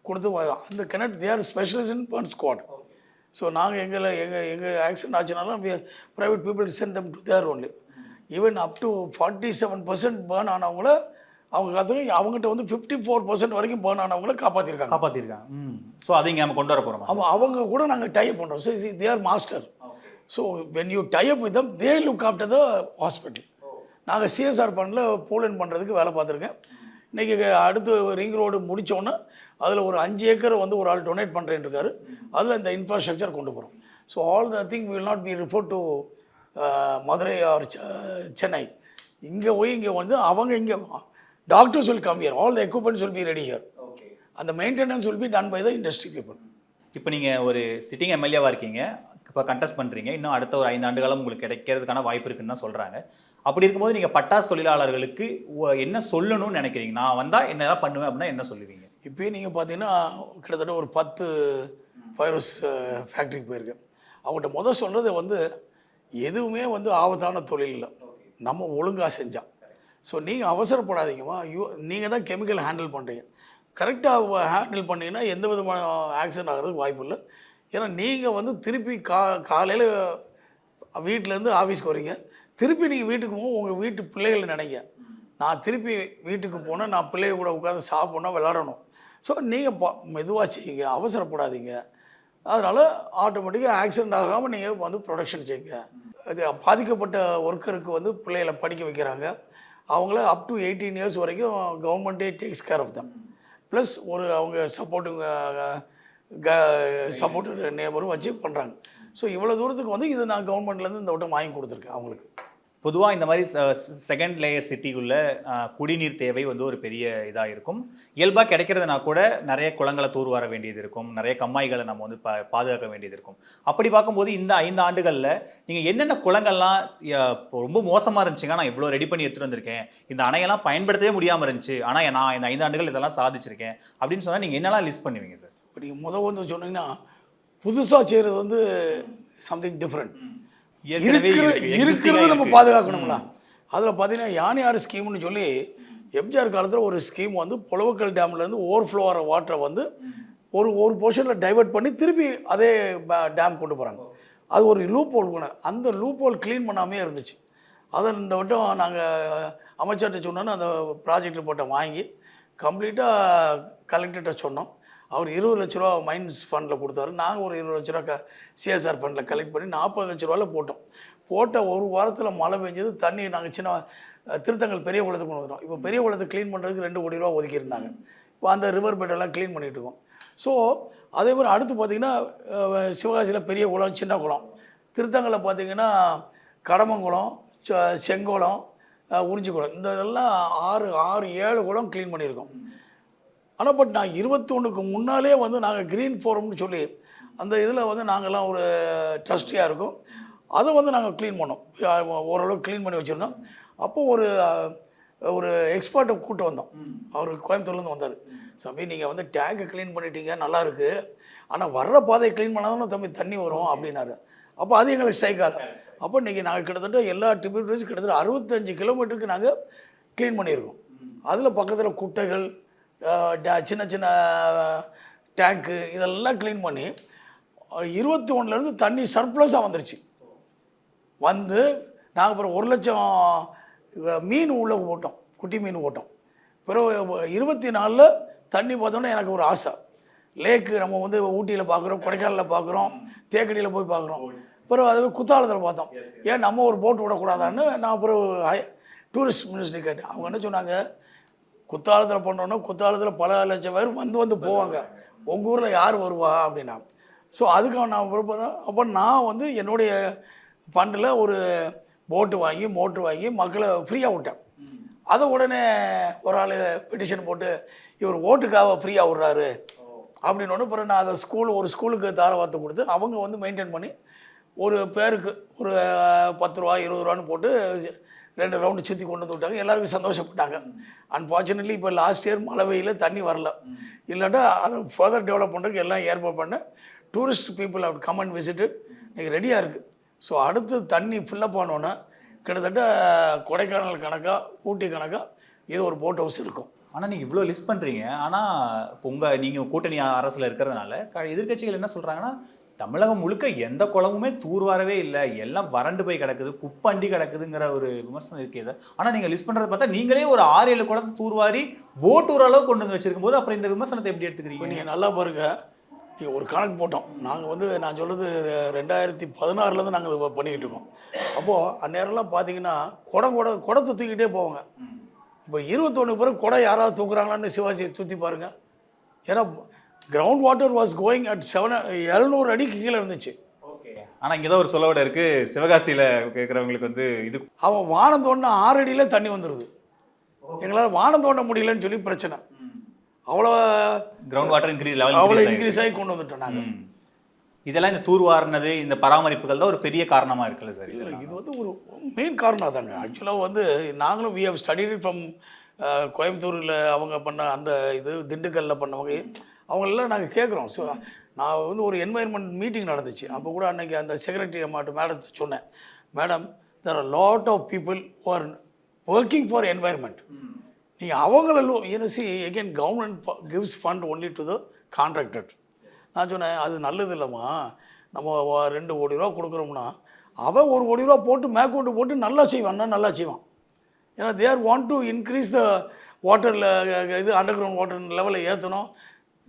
கொடுத்து. அந்த கெனட் they are specialist in burn squad. So நாங்கள் எங்கள் ஆக்சிடென்ட் ஆச்சுனாலும் private people sent them to there only. Even up to 47% burn ஆனவங்கள அவங்க கற்றுக்க, அவங்ககிட்ட வந்து 54% வரைக்கும் பேர்ன் ஆனவங்கள காப்பாற்றிருக்காங்க. ஸோ அதை இங்கே நம்ம கொண்டு வர போகிறோம். அவங்க கூட நாங்கள் டைப் பண்ணுறோம். So they R master. So when you type with them they look after the hospital. நாங்கள் சிஎஸ்ஆர் ஃபண்டில் போலன் பண்ணுறதுக்கு வேலை பார்த்துருக்கேன். இன்றைக்கி அடுத்து ரிங் ரோடு முடித்தோன்னே அதில் ஒரு 5 ஏக்கர் வந்து ஒரு ஆள் டொனேட் பண்ணுறேன்னு இருக்காரு. அதில் இந்த இன்ஃப்ராஸ்ட்ரக்சர் கொண்டு போகிறோம். So all the thing will not be refer to Madurai or Chennai. இங்கே போய் இங்கே வந்து அவங்க இங்கே doctors will come here, all the equipments will be ready here. அந்த maintenance will be done by the industry people. இப்போ நீங்கள் ஒரு சிட்டிங் எம்எல்ஏவாக இருக்கீங்க, இப்போ கண்டெஸ்ட் பண்ணுறீங்க, இன்னும் அடுத்த ஒரு 5 ஆண்டு காலம் உங்களுக்கு கிடைக்கிறதுக்கான வாய்ப்பு இருக்குன்னு தான் சொல்கிறாங்க. அப்படி இருக்கும்போது நீங்கள் பட்டாசு தொழிலாளர்களுக்கு என்ன சொல்லணும்னு நினைக்கிறீங்க? நான் வந்தால் என்னெல்லாம் பண்ணுவேன் அப்படின்னா என்ன சொல்லுவீங்க? இப்போயே நீங்கள் பார்த்தீங்கன்னா கிட்டத்தட்ட ஒரு 10 ஃபயர்ஸ் ஃபேக்ட்ரிக்கு போயிருக்கேன். அவங்கள்ட்ட சொல்கிறது வந்து எதுவுமே வந்து ஆபத்தான தொழில் இல்லை, நம்ம ஒழுங்காக செஞ்சால். ஸோ நீங்கள் அவசரப்படாதீங்கம்மா. நீங்கள் தான் கெமிக்கல் ஹேண்டில் பண்ணுறீங்க, கரெக்டாக ஹேண்டில் பண்ணிங்கன்னா எந்த விதமான ஆக்சிடென்ட் ஆகிறதுக்கு வாய்ப்பு இல்லை. ஏன்னா நீங்கள் வந்து திருப்பி காலையில் வீட்டிலேருந்து ஆஃபீஸ்க்கு வரீங்க, திருப்பி நீங்கள் வீட்டுக்கு போகும் உங்கள் வீட்டு பிள்ளைகளை நினைங்க, நான் திருப்பி வீட்டுக்கு போனால் நான் பிள்ளைய கூட உட்காந்து சாப்பிட்ணும் விளாடணும். ஸோ நீங்கள் மெதுவாக செய்யுங்க, அவசரப்படாதீங்க. அதனால் ஆட்டோமேட்டிக்காக ஆக்சிடென்ட் ஆகாமல் நீங்கள் வந்து ப்ரொடக்ஷன் செய்யுங்க. அது பாதிக்கப்பட்ட ஒர்க்கருக்கு வந்து பிள்ளைகளை படிக்க வைக்கிறாங்க, அவங்கள அப் டு 18 years வரைக்கும் கவர்மெண்ட்டே takes care of them. Plus அவங்க சப்போர்ட்டு நேபரும் வச்சு பண்ணுறாங்க. ஸோ இவ்வளோ தூரத்துக்கு வந்து இது நான் கவர்மெண்ட்லேருந்து இந்த வட்டம் வாங்கி கொடுத்துருக்கேன் அவங்களுக்கு. பொதுவாக இந்த மாதிரி செகண்ட் லேயர் சிட்டிக்குள்ள குடிநீர் தேவை வந்து ஒரு பெரிய இதாக இருக்கும். இயல்பாக கிடைக்கிறதுனா கூட நிறைய குளங்களை தூர் வர வேண்டியது இருக்கும், நிறைய கம்மாய்களை நம்ம வந்து பாதுகாக்க வேண்டியது இருக்கும். அப்படி பார்க்கும்போது இந்த 5 ஆண்டுகளில் நீங்கள் என்னென்ன குளங்கள்லாம் ரொம்ப மோசமாக இருந்துச்சுங்க, நான் இவ்வளோ ரெடி பண்ணி எடுத்துகிட்டு வந்திருக்கேன், இந்த அணையெல்லாம் பயன்படுத்தவே முடியாமல் இருந்துச்சு, ஆனால் நான் இந்த 5 ஆண்டுகள் இதெல்லாம் சாதிச்சிருக்கேன் அப்படின்னு சொன்னால் நீங்கள் என்னெல்லாம் லிஸ்ட் பண்ணுவீங்க சார்? இப்போ நீங்கள் வந்து சொன்னீங்கன்னா புதுசாக செய்கிறது வந்து சம்திங் டிஃப்ரெண்ட். இருக்கிறத நம்ம பாதுகாக்கணுங்களா? அதில் பார்த்தீங்கன்னா யானையாறு ஸ்கீம்னு சொல்லி எம்ஜிஆர் காலத்தில் ஒரு ஸ்கீம் வந்து புலவக்கல் டேம்லேருந்து ஓவர்ஃப்ளோ ஆகிற வாட்டரை வந்து ஒரு போர்ஷனில் டைவெர்ட் பண்ணி திருப்பி அதே டேம் கொண்டு போகிறாங்க. அது ஒரு லூப் ஹோல் கூட, அந்த லூப் ஹோல் க்ளீன் பண்ணாமே இருந்துச்சு. அதை இந்த வட்டம் நாங்கள் அமைச்சர்கிட்ட சொன்னோன்னு அந்த ப்ராஜெக்ட் ரிப்போர்ட்டை வாங்கி கம்ப்ளீட்டாக கலெக்டர்கிட்ட சொன்னோம். அவர் 20 லட்ச ரூபா மைன்ஸ் ஃபண்டில் கொடுத்தாரு. நாங்கள் ஒரு 20 லட்ச ரூபா சிஎஸ்ஆர் ஃபண்டில் கலெக்ட் பண்ணி 40 லட்ச ரூபாயில் போட்ட ஒரு வாரத்தில் மழை பெஞ்சது. தண்ணி நாங்கள் சின்ன திருத்தங்கள் பெரிய குளத்துக்கு கொண்டு வந்துட்டோம். இப்போ பெரிய குளத்தை க்ளீன் பண்ணுறதுக்கு 2 கோடி ரூபா ஒதுக்கியிருந்தாங்க. இப்போ அந்த ரிவர் பெட்டெல்லாம் க்ளீன் பண்ணிகிட்டு இருக்கோம். ஸோ அதே மாதிரி அடுத்து பார்த்திங்கன்னா சிவகாசியில் பெரிய குளம், சின்ன குளம், திருத்தங்களில் பார்த்திங்கன்னா கடமங்குளம், செங்குளம், உறிஞ்சிக்குளம், இந்த இதெல்லாம் 6-7 குளம் க்ளீன் பண்ணியிருக்கோம். ஆனால் பட் நான் 21க்கு முன்னாலே வந்து நாங்கள் க்ரீன் ஃபோரம்னு சொல்லி அந்த இதில் வந்து நாங்கள்லாம் ஒரு ட்ரஸ்டியாக இருக்கோம். அதை வந்து நாங்கள் க்ளீன் பண்ணோம், ஓரளவுக்கு க்ளீன் பண்ணி வச்சுருந்தோம். அப்போது ஒரு ஒரு எக்ஸ்பர்ட்டை கூப்பிட்டு வந்தோம். அவர் கோயம்புத்தூர்லேருந்து வந்தார். தம்பி நீங்கள் வந்து டேங்கை க்ளீன் பண்ணிட்டீங்க, நல்லா இருக்குது, ஆனால் வர்ற பாதையை க்ளீன் பண்ணால் தான் தம்பி தண்ணி வரும் அப்படின்னாரு. அப்போ அது எங்களுக்கு ஸ்ட்ரைக் ஆகலை. அப்போ இன்றைக்கி நாங்கள் கிட்டத்தட்ட எல்லா டிபியூட்டரிஸும் கிட்டத்தட்ட 65 கிலோமீட்டருக்கு நாங்கள் க்ளீன் பண்ணியிருக்கோம். அதில் பக்கத்தில் குட்டைகள், சின்ன சின்ன டேங்க்கு இதெல்லாம் க்ளீன் பண்ணி 21லேருந்து தண்ணி சர்ப்ளஸாக வந்துருச்சு. வந்து நாங்கள் அப்புறம் 1 லட்சம் மீன் உள்ளே போட்டோம், குட்டி மீன் போட்டோம். பிறகு 24ல் தண்ணி பார்த்தோன்னே எனக்கு ஒரு ஆசை. லேக்கு நம்ம வந்து ஊட்டியில் பார்க்குறோம், கொடைக்கானலில் பார்க்குறோம், தேக்கடியில் போய் பார்க்குறோம். பிறகு அது குத்தாலத்தில் பார்த்தோம். ஏன் நம்ம ஒரு போட்டு விடக்கூடாதான்னு நான் அப்புறம் டூரிஸ்ட் மினிஸ்டர் கேட்டேன். அவங்க என்ன சொன்னாங்க, குத்தாலத்தில் பண்ணோன்னா குத்தாலத்தில் பல லட்சம் பேர் வந்து போவாங்க, உங்கள் ஊரில் யார் வருவா அப்படின்னா. ஸோ அதுக்காக நான் அப்போ நான் வந்து என்னுடைய ஃபண்டில் ஒரு போட்டு வாங்கி மோட்ரு வாங்கி மக்களை ஃப்ரீயாக விட்டேன். அதை உடனே ஒரு ஆள் பெட்டிஷன் போட்டு இவர் ஓட்டுக்காக ஃப்ரீயாக விட்றாரு அப்படின்னு. பிறகு நான் அதை ஒரு ஸ்கூலுக்கு தாரவாத்து கொடுத்து அவங்க வந்து மெயின்டைன் பண்ணி ஒரு பேருக்கு ஒரு 10 ரூபா 20 ரூபான்னு போட்டு 2 ரவுண்டு சுற்றி கொண்டு வந்து விட்டாங்க. எல்லாருக்கும் சந்தோஷப்பட்டாங்க. அன்ஃபார்ச்சுனேட்லி இப்போ லாஸ்ட் இயர் மழை வெயில் தண்ணி வரல. இல்லாட்டா அதை ஃபர்தர் டெவலப் பண்ணுறதுக்கு எல்லாம் ஏற்பாடு பண்ண டூரிஸ்ட் பீப்புள் அப்படி கம் அண்ட் விசிட்டு இன்றைக்கி ரெடியாக இருக்குது. ஸோ அடுத்து தண்ணி ஃபில்லப் ஆனோன்னா கிட்டத்தட்ட கொடைக்கானல் கணக்காக ஊட்டி கணக்காக இது ஒரு போட் ஹவுஸ் இருக்கும். ஆனால் நீங்கள் இவ்வளோ லிஸ்ட் பண்ணுறீங்க. ஆனால் இப்போ நீங்கள் கூட்டணி அரசில் இருக்கிறதுனால எதிர்க்கட்சிகள் என்ன சொல்கிறாங்கன்னா, தமிழகம் முழுக்க எந்த குளமுமே தூர்வாரவே இல்லை, எல்லாம் வறண்டு போய் கிடக்குது, குப்பண்டி கிடக்குதுங்கிற ஒரு விமர்சனம் இருக்குது. ஆனால் நீங்கள் லிஸ்ட் பண்ணுறதை பார்த்தா நீங்களே ஒரு 6-7 குளத்தை தூர்வாரி போட் அளவு கொண்டு வந்து வச்சிருக்கும் போது அப்புறம் இந்த விமர்சனத்தை எப்படி எடுத்துக்கிறீங்க? நீங்கள் நல்லா பாருங்கள், நீங்கள் ஒரு கணக்கு போட்டோம். நாங்கள் வந்து நான் சொல்கிறது 2016லேருந்து நாங்கள் இதை பண்ணிக்கிட்டு இருக்கோம். அப்போது அந்நேரம்லாம் பார்த்தீங்கன்னா குடத்தை தூக்கிட்டே போவாங்க. இப்போ 21 பேர் குடம் யாராவது தூக்குறாங்களான்னு சிவாஜி சுற்றி பாருங்கள். ஏன்னா ground water was going at 700 அடிக்கு கீழே இருந்துச்சு. ஓகே. ஆனால் இங்கே தான் ஒரு சொல்லோட இருக்குது, சிவகாசியில் கேட்குறவங்களுக்கு வந்து இது அவன் வானம் தோண்டினா 6 அடியில் தண்ணி வந்துடுது. எங்களால் வானம் தோண்ட முடியலன்னு சொல்லி பிரச்சனை. அவ்வளோ கிரவுண்ட் வாட்டர் இன்க்ரீஸ் ஆகி கொண்டு வந்துட்டோம் நாங்கள். இதெல்லாம் இந்த தூர்வாரினது, இந்த பராமரிப்புகள் தான் ஒரு பெரிய காரணமாக இருக்குல்ல சார்? இல்லை, இது வந்து ஒரு மெயின் காரணம் தாங்க. ஆக்சுவலாக வந்து நாங்களும் வி ஹவ் ஸ்டடிட் ஃப்ரம் கோயம்புத்தூரில் அவங்க பண்ண அந்த இது, திண்டுக்கல்லில் பண்ணவங்க அவங்களெல்லாம் நாங்கள் கேட்குறோம். ஸோ நான் வந்து ஒரு என்வாயர்மெண்ட் மீட்டிங் நடந்துச்சு. அப்போ கூட அன்றைக்கி அந்த செக்ரட்டரி மேடத்தை சொன்னேன், madam there are lot of people who are working for environment. நீங்கள் அவங்களும் see again government gives fund only to the contractor. நான் சொன்னேன், அது நல்லது இல்லைம்மா, நம்ம 2 கோடி ரூபா கொடுக்குறோம்னா அவன் 1 கோடி ரூபா போட்டு மேற்கொண்டு போட்டு நல்லா செய்வான். ஏன்னா தேர் வாண்ட் டு இன்க்ரீஸ் த வாட்டரில் இது அண்டர் கிரவுண்ட் வாட்டர் லெவலை ஏற்றணும்,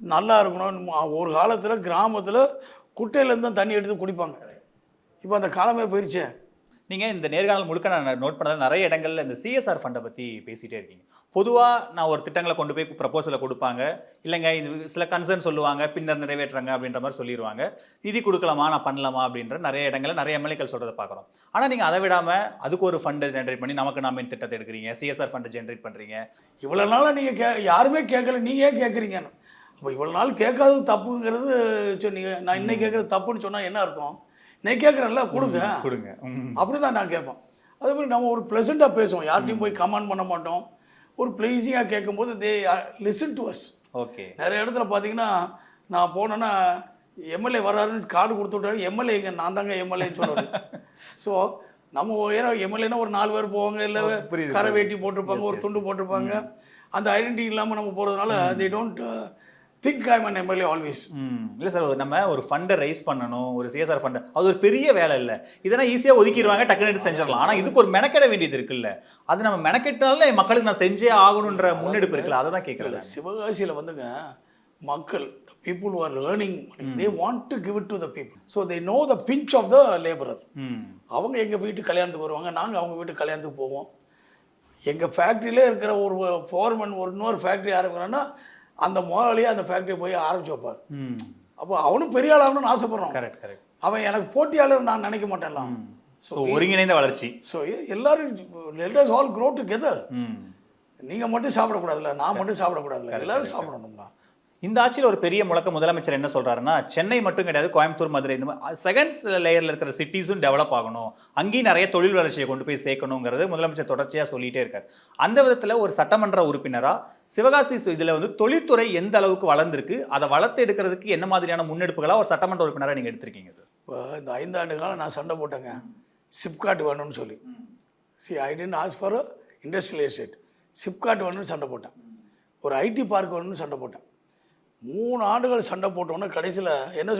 நல்லா இருக்கணும். ஒரு காலத்தில் கிராமத்தில் குட்டையிலேருந்து தான் தண்ணி எடுத்து குடிப்பாங்க. இப்போ அந்த காலமே போயிடுச்சே. நீங்கள் இந்த நேர்காணல் முழுக்க நான் நோட் பண்ணது நிறைய இடங்களில் இந்த சிஎஸ்ஆர் ஃபண்டை பற்றி பேசிகிட்டே இருக்கீங்க. பொதுவாக நான் ஒரு திட்டங்களை கொண்டு போய் ப்ரப்போசலை கொடுப்பாங்க, இல்லைங்க இது சில கன்சர்ன் சொல்லுவாங்க, பின்னர் நிறைவேற்றுறாங்க அப்படின்ற மாதிரி சொல்லிடுவாங்க. நிதி கொடுக்கலாமா, நான் பண்ணலாமா அப்படின்ற நிறைய இடங்களில் நிறைய எம்எல்ஏக்கள் சொல்கிறத பார்க்குறோம். ஆனால் நீங்கள் அதை விடாமல் அதுக்கு ஒரு ஃபண்டை ஜென்ரேட் பண்ணி நமக்கு நாம திட்டத்தை எடுக்கிறீங்க, சிஎஸ்ஆர் ஃபண்டை ஜென்ரேட் பண்ணுறீங்க. இவ்வளோ நாளாக நீங்கள் யாருமே கேட்கல, நீங்கள் ஏன் கேட்குறீங்கன்னு. அப்போ இவ்வளோ நாள் கேட்காதது தப்புங்கிறது சொன்னீங்க. நான் இன்னைக்கு கேட்குறது தப்புன்னு சொன்னால் என்ன அர்த்தம்? நான் கேட்குறேன்ல, கொடுங்க அப்படி தான் நான் கேட்பேன். அதே மாதிரி நம்ம ஒரு ப்ளசண்ட்டாக பேசுவோம், யார்ட்டையும் போய் கமெண்ட் பண்ண மாட்டோம். ஒரு ப்ளீஸிங்காக கேட்கும்போது தே லிசன் டு அஸ். ஓகே. நிறைய இடத்துல பார்த்தீங்கன்னா நான் போனேன்னா எம்எல்ஏ வர்றாருன்னு கார்டு கொடுத்து விட்டாரு, எம்எல்ஏ இங்கே நான் தாங்க எம்எல்ஏன்னு சொல்லுவேன். ஸோ நம்ம ஏன்னா எம்எல்ஏன்னா ஒரு 4 பேர் போவாங்க, இல்லை கரை வேட்டி போட்டிருப்பாங்க, ஒரு துண்டு போட்டிருப்பாங்க. அந்த ஐடென்டிட்டி இல்லாமல் நம்ம போகிறதுனால they don't think I am MLA always. இல்லை சார், நம்ம ஒரு ஃபண்டை ரைஸ் பண்ணணும், ஒரு சிஎஸ்ஆர் ஃபண்டை, அது ஒரு பெரிய வேலை இல்லை. இதெல்லாம் ஈஸியாக ஒதுக்கிடுவாங்க, டக்குனு செஞ்சிடலாம். ஆனால் இதுக்கு ஒரு மெனக்கெட வேண்டியது இருக்குல்ல, அது நம்ம மெனக்கெட்டாலும் மக்களுக்கு நான் செஞ்சே ஆகணுன்ற முன்னெடுப்பு இருக்குல்ல, அதை தான் கேட்குறேன். சிவகாசியில் வந்துங்க மக்கள், the people who are earning money, they want to give it to the people. So they know the pinch of the laborer. அவங்க எங்கள் வீட்டு கல்யாணத்துக்கு வருவாங்க, நாங்கள் அவங்க வீட்டு கல்யாணத்துக்கு போவோம். எங்கள் ஃபேக்ட்ரியிலே இருக்கிற ஒரு ஃபோர்மன் இன்னொரு ஃபேக்ட்ரி ஆரம்பிக்கிறான்னா அந்த முதலாளியே அந்த ஃபேக்ட்ரியை போய் ஆரம்பிச்சு வைப்பார். அப்போ அவனும் பெரிய ஆளாகணும்னு ஆசைப்படுறான். கரெக்ட். அவன் எனக்கு போட்டியாளர் நான் நினைக்க மாட்டேன்லாம். ஸோ ஒருங்கிணைந்த வளர்ச்சி. ஸோ எல்லாரும் let us all grow together. நீங்கள் மட்டும் சாப்பிடக்கூடாதுல்ல, நான் மட்டும் சாப்பிடக்கூடாதுல்ல, எல்லாரும் சாப்பிடணும்னா. இந்த ஆட்சியில் ஒரு பெரிய முழக்க முதலமைச்சர் என்ன சொல்றாருன்னா, சென்னை மட்டும் கிடையாது, கோயம்புத்தூர், மதுரை இந்த மாதிரி செகண்ட்ஸ் லேயர்ல இருக்கிற சிட்டிஸும் டெவலப் ஆகணும், அங்கேயும் நிறைய தொழில் வளர்ச்சியை கொண்டு போய் சேர்க்கணுங்கிறது முதலமைச்சர் தொடர்ச்சியா சொல்லிட்டே இருக்காரு. அந்த விதத்துல ஒரு சட்டமன்ற உறுப்பினரா சிவகாசி இதுல வந்து தொழில்துறை எந்த அளவுக்கு வளர்ந்திருக்கு, அதை வளர்த்து எடுக்கிறதுக்கு என்ன மாதிரியான முன்னெடுப்புகளா ஒரு சட்டமன்ற உறுப்பினரா நீங்க எடுத்திருக்கீங்க சார்? இப்போ இந்த 5 ஆண்டு காலம் நான் சண்டை போட்டேங்க, சிப்காட் வேணும்னு சொல்லி. I didn't ask for industrial estate. SIPCOT வேணும்னு சண்டை போட்டேன், ஒரு ஐடி பார்க் வேணும்னு சண்டை போட்டேன். 3 ஆண்டுகள் சண்டை போட்டோன்னே கடைசியில் என்ன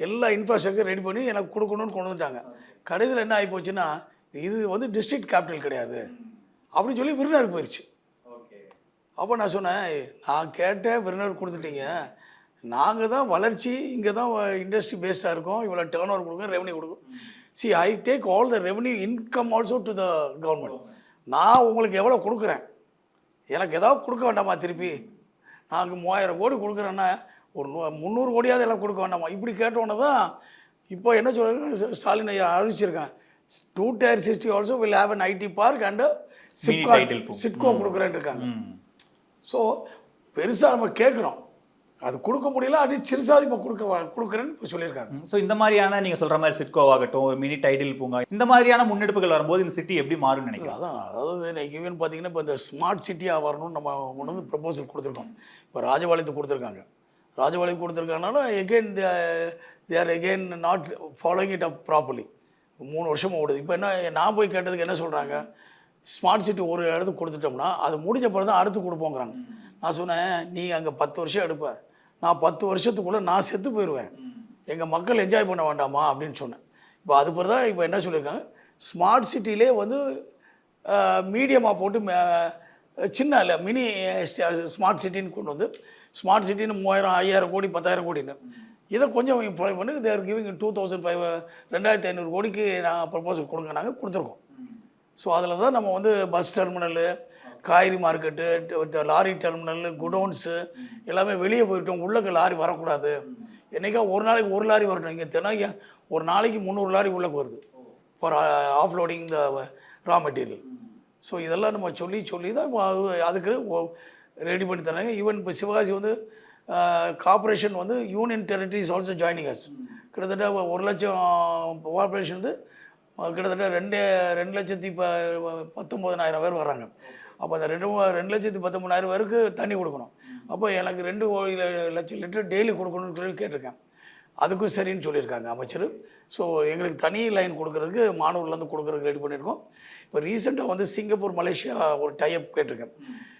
எல்லா இன்ஃப்ராஸ்ட்ரக்சர் ரெடி பண்ணி எனக்கு கொடுக்கணும்னு கொண்டு வந்துட்டாங்க. கடைசியில் என்ன ஆகி போச்சுன்னா, இது வந்து டிஸ்ட்ரிக்ட் கேபிட்டல் கிடையாது அப்படின்னு சொல்லி விருதுநகர் போயிடுச்சு. அப்போ நான் சொன்னேன், நான் கேட்டேன், விருதுநகர் கொடுத்துட்டீங்க, நாங்கள் தான் வளர்ச்சி, இங்கே தான் இண்டஸ்ட்ரி பேஸ்டாக இருக்கோம், இவ்வளோ டேர்ன் ஓவர் கொடுங்க, ரெவன்யூ கொடுக்கும். I take all the revenue income also to the government. நான் உங்களுக்கு எவ்வளோ கொடுக்குறேன், எனக்கு ஏதாவது கொடுக்க வேண்டாமா? திருப்பி நாங்கள் 3000 கோடி கொடுக்குறேன்னா ஒரு 300 கோடியாவது எல்லாம் கொடுக்க வேண்டாமா? இப்படி கேட்டோன்னே தான் இப்போ என்ன சொல்கிறாங்க, ஸ்டாலின் ஐயா அறிவிச்சிருக்கேன், 2 tier city also will have an IT park and SIDCO கொடுக்குறேன்னு இருக்காங்க. ஸோ பெருசாக நம்ம கேட்குறோம், அது கொடுக்க முடியல, அது சிறுசாக இப்போ கொடுக்குறேன்னு இப்போ சொல்லியிருக்காங்க. ஸோ இந்த மாதிரியான நீங்கள் சொல்கிற மாதிரி சிட்கோ ஆகட்டும், ஒரு மினி டைட்டில் பூங்கா, இந்த மாதிரியான முன்னெடுப்புகள் வரும்போது இந்த சிட்டி எப்படி மாறும்னு நினைக்கிறேன். அதாவது இன்னைக்கு ஈவன் பார்த்தீங்கன்னா, இப்போ இந்த ஸ்மார்ட் சிட்டியாக வரணும்னு நம்ம கொண்டு வந்து ப்ரப்போசல் கொடுத்துருக்கோம். இப்போ ராஜபாளையத்துக்கு கொடுத்துருக்காங்க, ராஜபாளையம் கொடுத்துருக்காங்கன்னா again they are again not following it up properly. 3 வருஷம் ஓடுது. இப்போ என்ன, நான் போய் கேட்டதுக்கு என்ன சொல்கிறாங்க, ஸ்மார்ட் சிட்டி ஒரு இடத்துக்கு கொடுத்துட்டோம்னா அது முடிஞ்ச பிறகு தான் அடுத்து கொடுப்போங்கிறாங்க. நான் சொன்னேன், நீ அங்கே 10 வருஷம் எடுப்பேன், நான் 10 வருஷத்துக்குள்ளே நான் செத்து போயிடுவேன், எங்கள் மக்கள் என்ஜாய் பண்ண வேண்டாமா அப்படின்னு சொன்னேன். இப்போ அது பிறகு தான் இப்போ என்ன சொல்லியிருக்காங்க, ஸ்மார்ட் சிட்டிலே வந்து மீடியமாக போட்டு சின்ன இல்லை மினி ஸ்மார்ட் சிட்டின்னு கொண்டு வந்து, ஸ்மார்ட் சிட்டின்னு 3000 5000 கோடி 10,000 கோடின்னு இதை கொஞ்சம் இம்ப்ளாய் பண்ணி தேர் கிவிங் 2500 கோடிக்கு நான் ப்ரப்போசல் கொடுங்க, நாங்கள் கொடுத்துருக்கோம். ஸோ அதில் தான் நம்ம வந்து பஸ் டெர்மினலு, காய்கறி மார்க்கெட்டு, லாரி டெர்மினல், குடோன்ஸு எல்லாமே வெளியே போயிட்டோம், உள்ளே லாரி வரக்கூடாது. என்றைக்கா ஒரு நாளைக்கு 1 லாரி வரணும், இங்கே தினம் ஒரு நாளைக்கு 300 லாரி உள்ளே வருது for offloading the raw material. So இதெல்லாம் நம்ம சொல்லி தான் அதுக்கு ரெடி பண்ணி தராங்க. ஈவன் இப்போ சிவகாசி வந்து கார்பரேஷன் வந்து union territories also joining us. கிட்டத்தட்ட 1 லட்சம் பாப்புலேஷன் வந்து கிட்டத்தட்ட 2,19,000 பேர் வர்றாங்க. அப்போ அந்த 2,19,000 பேருக்கு தண்ணி கொடுக்கணும். அப்போ எனக்கு 2 லட்சம் லிட்டர் டெய்லி கொடுக்கணும்னு சொல்லி கேட்டிருக்கேன். அதுக்கும் சரின்னு சொல்லியிருக்காங்க அமைச்சர். ஸோ எங்களுக்கு தனி லைன் கொடுக்குறதுக்கு மானூர்லேருந்து கொடுக்குறதுக்கு ரெடி பண்ணியிருக்கோம். இப்போ ரீசெண்டாக வந்து சிங்கப்பூர், மலேசியா ஒரு டைப் கேட்டிருக்கேன்.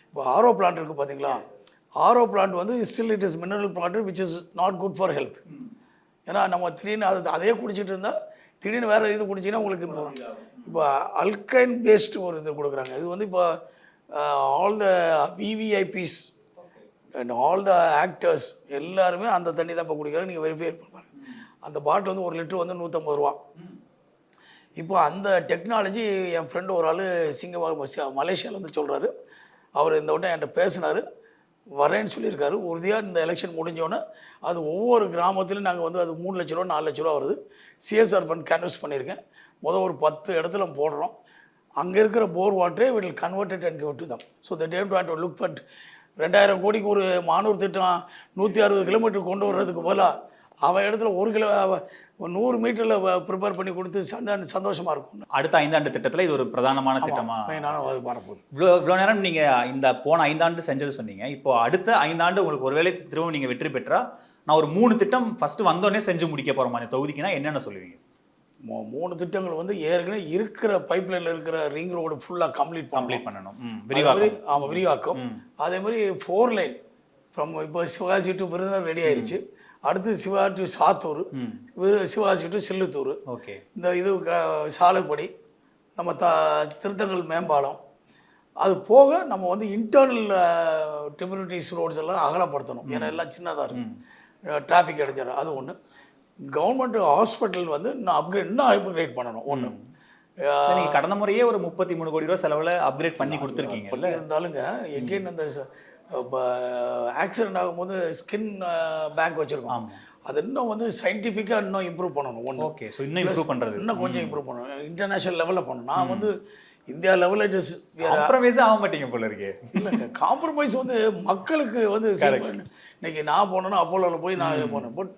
இப்போ ஆரோ பிளான்ட் இருக்குது பார்த்தீங்களா, ஆரோ பிளான்ட் வந்து still it is mineral plant which is not good for health. ஏன்னா நம்ம திடீர்னு அதே குடிச்சிட்டு இருந்தால் திடீர்னு வேறு இது குடிச்சிங்கன்னா உங்களுக்கு இப்போ அல்கைன் பேஸ்ட் ஒரு இது கொடுக்குறாங்க. இது வந்து இப்போ all the VVIPs and all the actors எல்லாருமே அந்த தண்ணி தான் இப்போ குடிக்கிறாங்க. நீங்கள் வெரிஃபை பண்ணுவாங்க. அந்த பாட்டில் வந்து 1 லிட்டர் வந்து 150 ரூபா. இப்போ அந்த டெக்னாலஜி என் ஃப்ரெண்டு ஒரு ஆள் மலேசியாவிலேருந்து சொல்கிறாரு. அவர் இந்த உடனே என்கிட்ட பேசினார், வரேன்னு சொல்லியிருக்காரு. உறுதியாக இந்த எலெக்ஷன் முடிஞ்சோன்னே அது ஒவ்வொரு கிராமத்திலும் நாங்கள் வந்து அது 3 லட்ச ரூபா 4 லட்ச ரூபா வருது. சிஎஸ்ஆர் ஃபண்ட் கேன்வஸ் பண்ணியிருக்கேன். ஒரு 10 இடத்துல போடுறோம். அங்கே இருக்கிற போர் வாட்டரே will converted and give to them. So the tend what look but 2000 கோடிக்கு ஒரு மானூர் திட்டம் 160 கிலோமீட்டர் கொண்டு வர்றதுக்கு போல அவன் இடத்துல 100 மீட்டரில் ப்ரிப்பேர் பண்ணி கொடுத்து சந்தோஷமாக இருக்கும். அடுத்த 5 ஆண்டு திட்டத்தில் இது ஒரு பிரதானமான திட்டமாக வரப்போகுது. இவ்வளோ நேரம் நீங்கள் இந்த போன 5 ஆண்டு செஞ்சது சொன்னீங்க. இப்போ அடுத்த 5 ஆண்டு உங்களுக்கு ஒருவேளை திரும்ப நீங்கள் வெற்றி பெற்றா, நான் ஒரு 3 திட்டம் ஃபஸ்ட்டு வந்தோடனே செஞ்சு முடிக்க போகிற மாதிரி தொகுதிக்குன்னா என்னென்ன சொல்லுவீங்க? 3 திட்டங்கள் வந்து ஏற்கனவே இருக்கிற பைப்லைனில் இருக்கிற ரிங் ரோடு ஃபுல்லாக கம்ப்ளீட் பண்ணணும். விரிவாக்கம். அதே மாதிரி 4 லைன் ஃப்ரம் இப்போ சிவகாசி டு விருதுநகர் ரெடி ஆயிடுச்சு. அடுத்து Sivakasi to Sattur, Sivakasi to Selluthur. Okay. இந்த இது சாலைப்படி நம்ம திருத்தங்கள் மேம்பாலம், அது போக நம்ம வந்து இன்டர்னல் டெம்யூனிட்டிஸ் ரோட்ஸ் எல்லாம் அகலப்படுத்தணும். ஏன்னா எல்லாம் சின்னதாக இருக்கும், டிராஃபிக் அடைஞ்சிடும். அது ஒன்று. கவர்மெண்ட் ஹாஸ்பிட்டல் வந்து இன்னும் அப்கிரேட் பண்ணணும். ஒன்று, நீங்கள் கடந்த முறையே ஒரு 33 கோடி ரூபா செலவில் அப்கிரேட் பண்ணி கொடுத்துருக்கீங்க. இருந்தாலுங்க எங்கேன்னு அந்த இப்போ ஆக்சிடென்ட் ஆகும்போது ஸ்கின் பேங்க் வச்சுருக்கோம். அது இன்னும் வந்து சயின்டிஃபிக்காக இன்னும் இம்ப்ரூவ் பண்ணணும். ஒன்று. ஓகே. ஸோ இன்னும் இம்ப்ரூவ் பண்ணுறது, இன்னும் கொஞ்சம் இம்ப்ரூவ் பண்ணணும், இன்டர்நேஷ்னல் லெவலில் பண்ணணும். நான் வந்து இந்தியா லெவலில் இட் இஸ் காம்ப்ரமைஸே ஆக மாட்டீங்க போல இருக்கே. இல்லைங்க. காம்ப்ரமைஸ் வந்து மக்களுக்கு வந்து இன்னைக்கு நான் போனேன்னா அப்போலோவில் போய் நான் போனேன். பட்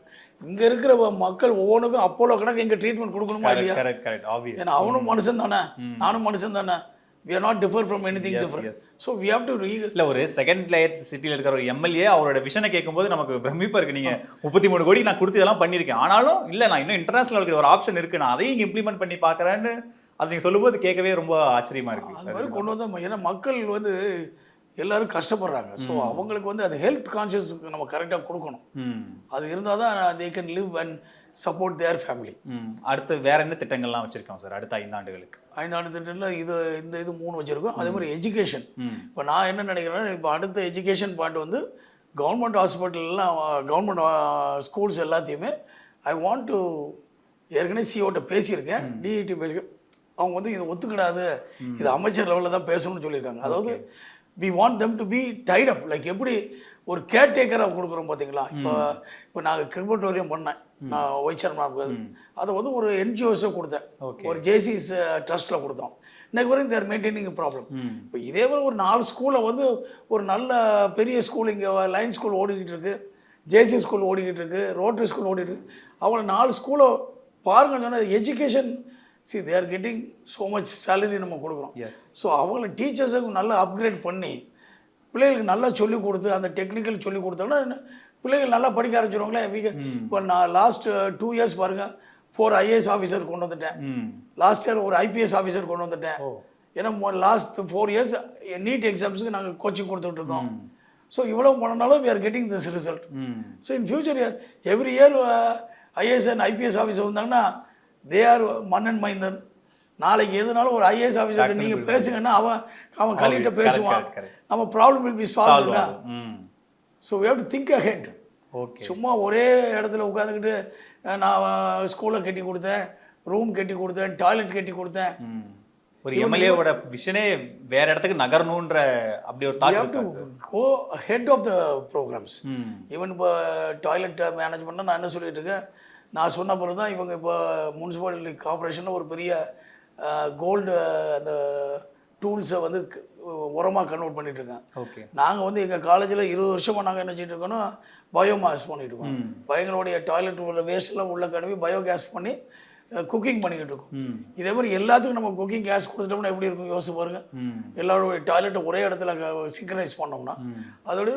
இங்கே இருக்கிற மக்கள் ஒவ்வொன்றுக்கும் அப்போலோ கணக்கு இங்கே ட்ரீட்மெண்ட் கொடுக்கணுமா இல்லையா? Correct correct obvious. ஏன்னா அவனும் மனுஷன் தானே, நானும் மனுஷன் தானே. we are not differ from anything different. So we have to இல்ல ஒரு செகண்ட் லேயர் சிட்டில இருக்கிற ஒரு எம்எல்ஏ அவரோட விஷனை கேட்கும்போது நமக்கு பிரமிப்பா இருக்கு. நீங்க 33 கோடி நான் கொடுத்து இதெல்லாம் பண்ணியிருக்கேன், ஆனாலும் இல்ல நான் இன்னும் இன்டர்நேஷனல் ஒரு ஆப்ஷன் இருக்கு, நான் அதையும் இங்க இம்ப்ளிமெண்ட் பண்ணி பாக்குறேன்னு அது நீங்க சொல்லும்போது கேட்கவே ரொம்ப ஆச்சரியமா இருக்கு. அது மாதிரி கொண்டு வந்தோம். ஏன்னா மக்கள் வந்து எல்லாரும் கஷ்டப்படுறாங்க. ஸோ அவங்களுக்கு வந்து அது ஹெல்த் கான்ஷியஸ் நம்ம கரெக்டாக கொடுக்கணும். அது இருந்தால் தான் they can live and support their family. அடுத்து வேற என்ன திட்டங்கள்லாம் வச்சிருக்கோம் சார் அடுத்த 5 ஆண்டுகளுக்கு? 5 ஆண்டு திட்டத்தில் இது 3 வச்சுருக்கோம். அதே மாதிரி எஜுகேஷன். இப்போ நான் என்ன நினைக்கிறேன்னா, இப்போ அடுத்த எஜுகேஷன் பாயிண்ட் வந்து கவர்மெண்ட் ஹாஸ்பிட்டல்லாம் கவர்மெண்ட் ஸ்கூல்ஸ் எல்லாத்தையுமே ஐ வாண்ட் டு ஏற்கனவே சிஓட்ட பேசியிருக்கேன், டிஇடி பேசியிருக்கேன். அவங்க வந்து இதை ஒத்துக்கிடாது, இது அமைச்சர் லெவலில் தான் பேசணும்னு சொல்லியிருக்காங்க. அதாவது we want them to be tied up. Like எப்படி ஒரு கேர்டேக்கராக கொடுக்குறோம் பார்த்தீங்களா? இப்போ நாங்கள் கிரிபட்டோரியம் பண்ணேன், நான் ஒய்ச்சர்மா அதை வந்து ஒரு என்ஜிஓஸை கொடுத்தேன், ஒரு ஜேசிஸ் ட்ரஸ்ட்டில் கொடுத்தோம். இன்னைக்கு வரைக்கும் தேர் மெயின்டைனிங் ப்ராப்ளம். இப்போ இதே மாதிரி ஒரு 4 ஸ்கூலை வந்து ஒரு நல்ல பெரிய ஸ்கூல் இங்கே லைன் ஸ்கூல் ஓடிக்கிட்டு இருக்கு, ஜேசி ஸ்கூல் ஓடிக்கிட்டு இருக்கு, ரோட்டரி ஸ்கூல் ஓடிட்டு இருக்கு. அவங்கள 4 ஸ்கூலை பாருங்கன்னு சொன்னால் education see they are getting so much salary நம்ம கொடுக்குறோம். ஸோ அவங்கள டீச்சர்ஸுக்கு நல்லா அப்கிரேட் பண்ணி பிள்ளைகளுக்கு நல்லா சொல்லிக் கொடுத்து அந்த டெக்னிக்கல் சொல்லி கொடுத்தோம்னா பிள்ளைகள் நல்லா படிக்க ஆரம்பிச்சிருவாங்களே. இப்போ நான் லாஸ்ட் 2 இயர்ஸ் பாருங்கள் 4 ஐஏஎஸ் ஆஃபீஸர் கொண்டு வந்துட்டேன், லாஸ்ட் இயர் ஒரு ஐபிஎஸ் ஆஃபீஸர் கொண்டு வந்துட்டேன். ஏன்னா லாஸ்ட் 4 இயர்ஸ் நீட் எக்ஸாம்ஸுக்கு நாங்கள் கோச்சிங் கொடுத்துட்ருக்கோம். ஸோ இவ்வளோ பண்ணனாலும் we are getting this result. So in future every year IAS and IPS officer வந்தாங்கன்னா தே ஆர் மன்னன் மைந்தன். நாளைக்கு எதுனாலும் ஒரு ஐஏஎஸ் ஆஃபீஸர் நீங்கள் பேசுங்கன்னா அவன் கலிகிட்ட பேசுவான், நம்ம problem will be solve. So we have to think ahead. சும்மா ஒரே இடத்துல உட்காந்துக்கிட்டு நான் ஸ்கூலை கட்டி கொடுத்தேன், ரூம் கட்டி கொடுத்தேன், டாய்லெட் கட்டி கொடுத்தேன். ஒரு எம்எல்ஏவோட விஷனே வேற இடத்துக்கு நகரணுன்ற அப்படி ஒரு தாட் இருக்கு. Go head of the programs. Even இப்போ டாய்லெட் மேனேஜ்மெண்ட்னா நான் என்ன சொல்லிட்டு இருக்கேன், நான் சொன்ன பிறகு தான் இவங்க இப்போ முனிசிபாலிட்டி கார்பரேஷனில் ஒரு பெரிய கோல்டு அந்த டூல்ஸை வந்து உரமாக கன்வெர்ட் பண்ணிட்டு இருக்கேன். நாங்கள் வந்து எங்கள் காலேஜில் 20 வருஷமாக நாங்கள் என்ன செஞ்சுட்டு இருக்கோன்னா பயோமாஸ் பண்ணிட்டு இருக்கோம். எங்களுடைய டாய்லெட் உள்ள வேஸ்ட்லாம் உள்ள கழுவி பயோகேஸ் பண்ணி குக்கிங் பண்ணிக்கிட்டு இருக்கோம். இதே மாதிரி எல்லாத்துக்கும் நம்ம குக்கிங் கேஸ் கொடுத்துட்டோம்னா எப்படி இருக்கும் யோசிச்சு பாருங்க. எல்லாரோட டாய்லெட்டை ஒரே இடத்துல சிங்க்ரனைஸ் பண்ணோம்னா அதோட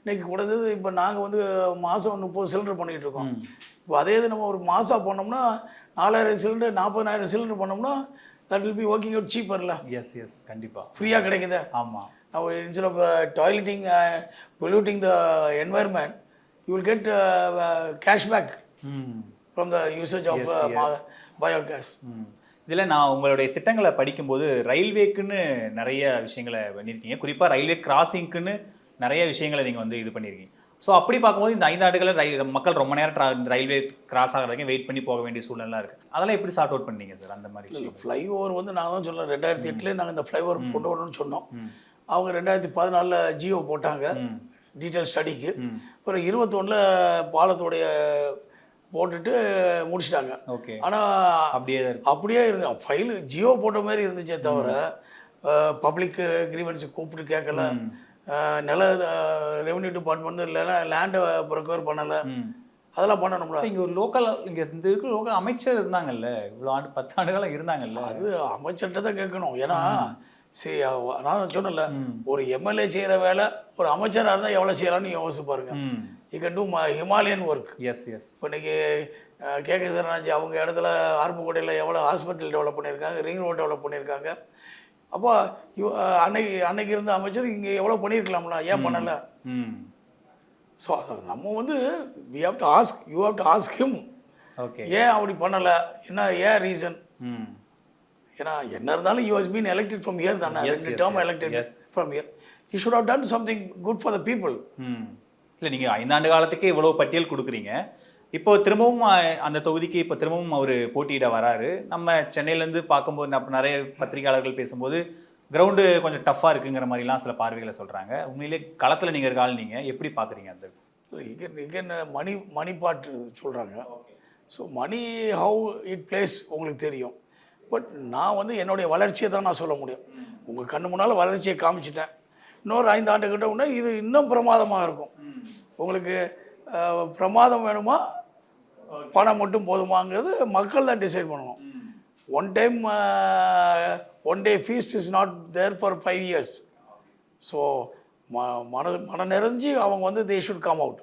இன்னைக்கு கூடது. இப்போ நாங்கள் வந்து மாதம் 30 சிலிண்டர் பண்ணிக்கிட்டு இருக்கோம். இப்போ அதே இது நம்ம ஒரு மாதம் பண்ணோம்னா 4000 சிலிண்டர் 40,000 சிலிண்டர் பண்ணோம்னா that will be working out சீப்பர்ல. எஸ் எஸ் கண்டிப்பாக ஃப்ரீயாக கிடைக்குது. ஆமாம். நம்ம instead of toileting polluting the environment you will get cashback from the usage of biogas. இதில் நான் உங்களுடைய திட்டங்களை படிக்கும்போது ரயில்வேக்குன்னு நிறைய விஷயங்களை பண்ணியிருக்கீங்க, குறிப்பாக ரயில்வே கிராசிங்க்குன்னு நிறைய விஷயங்களை நீங்கள் வந்து இது பண்ணியிருக்கீங்க. ஸோ அப்படி பார்க்கும்போது இந்த 5 ஆண்டுகளில் மக்கள் ரொம்ப நேரம் ரயில்வே கிராஸ் ஆகிற வரைக்கும் வெயிட் பண்ணி போக வேண்டிய சூழ்நிலை இருக்குது. அதெல்லாம் எப்படி சார்ட் அவுட் பண்ணீங்க சார் அந்த மாதிரி விஷயம்? ஃப்ளைஓவர் வந்து நான் தான் சொன்னேன் 2008 நாங்கள் இந்த ஃப்ளைஓவர் கொண்டு வரணும்னு சொன்னோம். அவங்க 2014 ஜியோ போட்டாங்க டீட்டெயில் ஸ்டடிக்கு. அப்புறம் 21 பாலத்தோடைய போட்டுட்டு முடிச்சிட்டாங்க. ஆனால் அப்படியே இருந்து ஃபைல் ஜியோ போட்ட மாதிரி இருந்துச்சே தவிர பப்ளிக் கிரீவன்ஸ் கூப்பிட்டு கேட்கல, நில ரெவன்யூ டிபார்ட்மெண்ட் இல்லைன்னா லேண்டை ப்ரொக்யூர் பண்ணலை, அதெல்லாம் பண்ணணும்ல. இங்கே ஒரு லோக்கல் இங்கே இந்த இருக்கிற லோக்கல் அமைச்சர் இருந்தாங்கல்ல, இவ்வளோ 10 ஆண்டுகளாக இருந்தாங்கல்ல, அது அமைச்சர்கிட்ட தான் கேட்கணும். ஏன்னா சரி நான் சொன்னல, ஒரு எம்எல்ஏ செய்கிற வேலை ஒரு அமைச்சராக இருந்தால் எவ்வளோ செய்யலாம்னு யோசிச்சு பாருங்க. You can do Himalayan work. Yes yes. இப்போ இன்னைக்கு கேகே சரணாஜி அவங்க இடத்துல ஆர்ப்புக்கோட்டையில் எவ்வளோ ஹாஸ்பிட்டல் டெவலப் பண்ணியிருக்காங்க, ரிங் ரோட் டெவலப் பண்ணியிருக்காங்க. அப்போ அன்னைக்கு இருந்த அமைச்சர் இங்கே எவ்வளோ பண்ணியிருக்கலாம்ல, ஏன் பண்ணலை? ஸோ நம்ம வந்து we have to ask, you have to ask him ஏன் அப்படி பண்ணலை, என்ன ஏன் ரீசன். ஏன்னா என்ன இருந்தாலும் you has been elected from here தானே, 2 term elected from here. You should have done something good for the people. இல்லை நீங்கள் 5 ஆண்டு காலத்துக்கு இவ்வளோ பட்டியல் கொடுக்குறீங்க, இப்போ திரும்பவும் அந்த தொகுதிக்கு இப்போ திரும்பவும் அவர் போட்டியிட வராரு. நம்ம சென்னையிலேருந்து பார்க்கும்போது நிறைய பத்திரிகையாளர்கள் பேசும்போது கிரவுண்டு கொஞ்சம் டஃப்பாக இருக்குங்கிற மாதிரிலாம் சில பார்வைகளை சொல்கிறாங்க. உண்மையிலே களத்தில் நீங்கள் இருக்க ஆள், நீங்கள் எப்படி பார்க்குறீங்க அந்த? இகன் மணி பாட்டு சொல்கிறாங்க. So money how it plays உங்களுக்கு தெரியும். பட் நான் வந்து என்னுடைய வளர்ச்சியை தான் நான் சொல்ல முடியும். உங்கள் கண்ணு முன்னால் வளர்ச்சியை காமிச்சிட்டேன். இன்னொரு 5 ஆண்டுகிட்ட உடனே இது இன்னும் பிரமாதமாக இருக்கும். உங்களுக்கு பிரமாதம் வேணுமா பணம் மட்டும் போதுமாங்கிறது மக்கள் தான் டிசைட் பண்ணணும். One day feast is not there for 5 years. So மன நிறைஞ்சி அவங்க வந்து தே ஷுட் கம் அவுட்.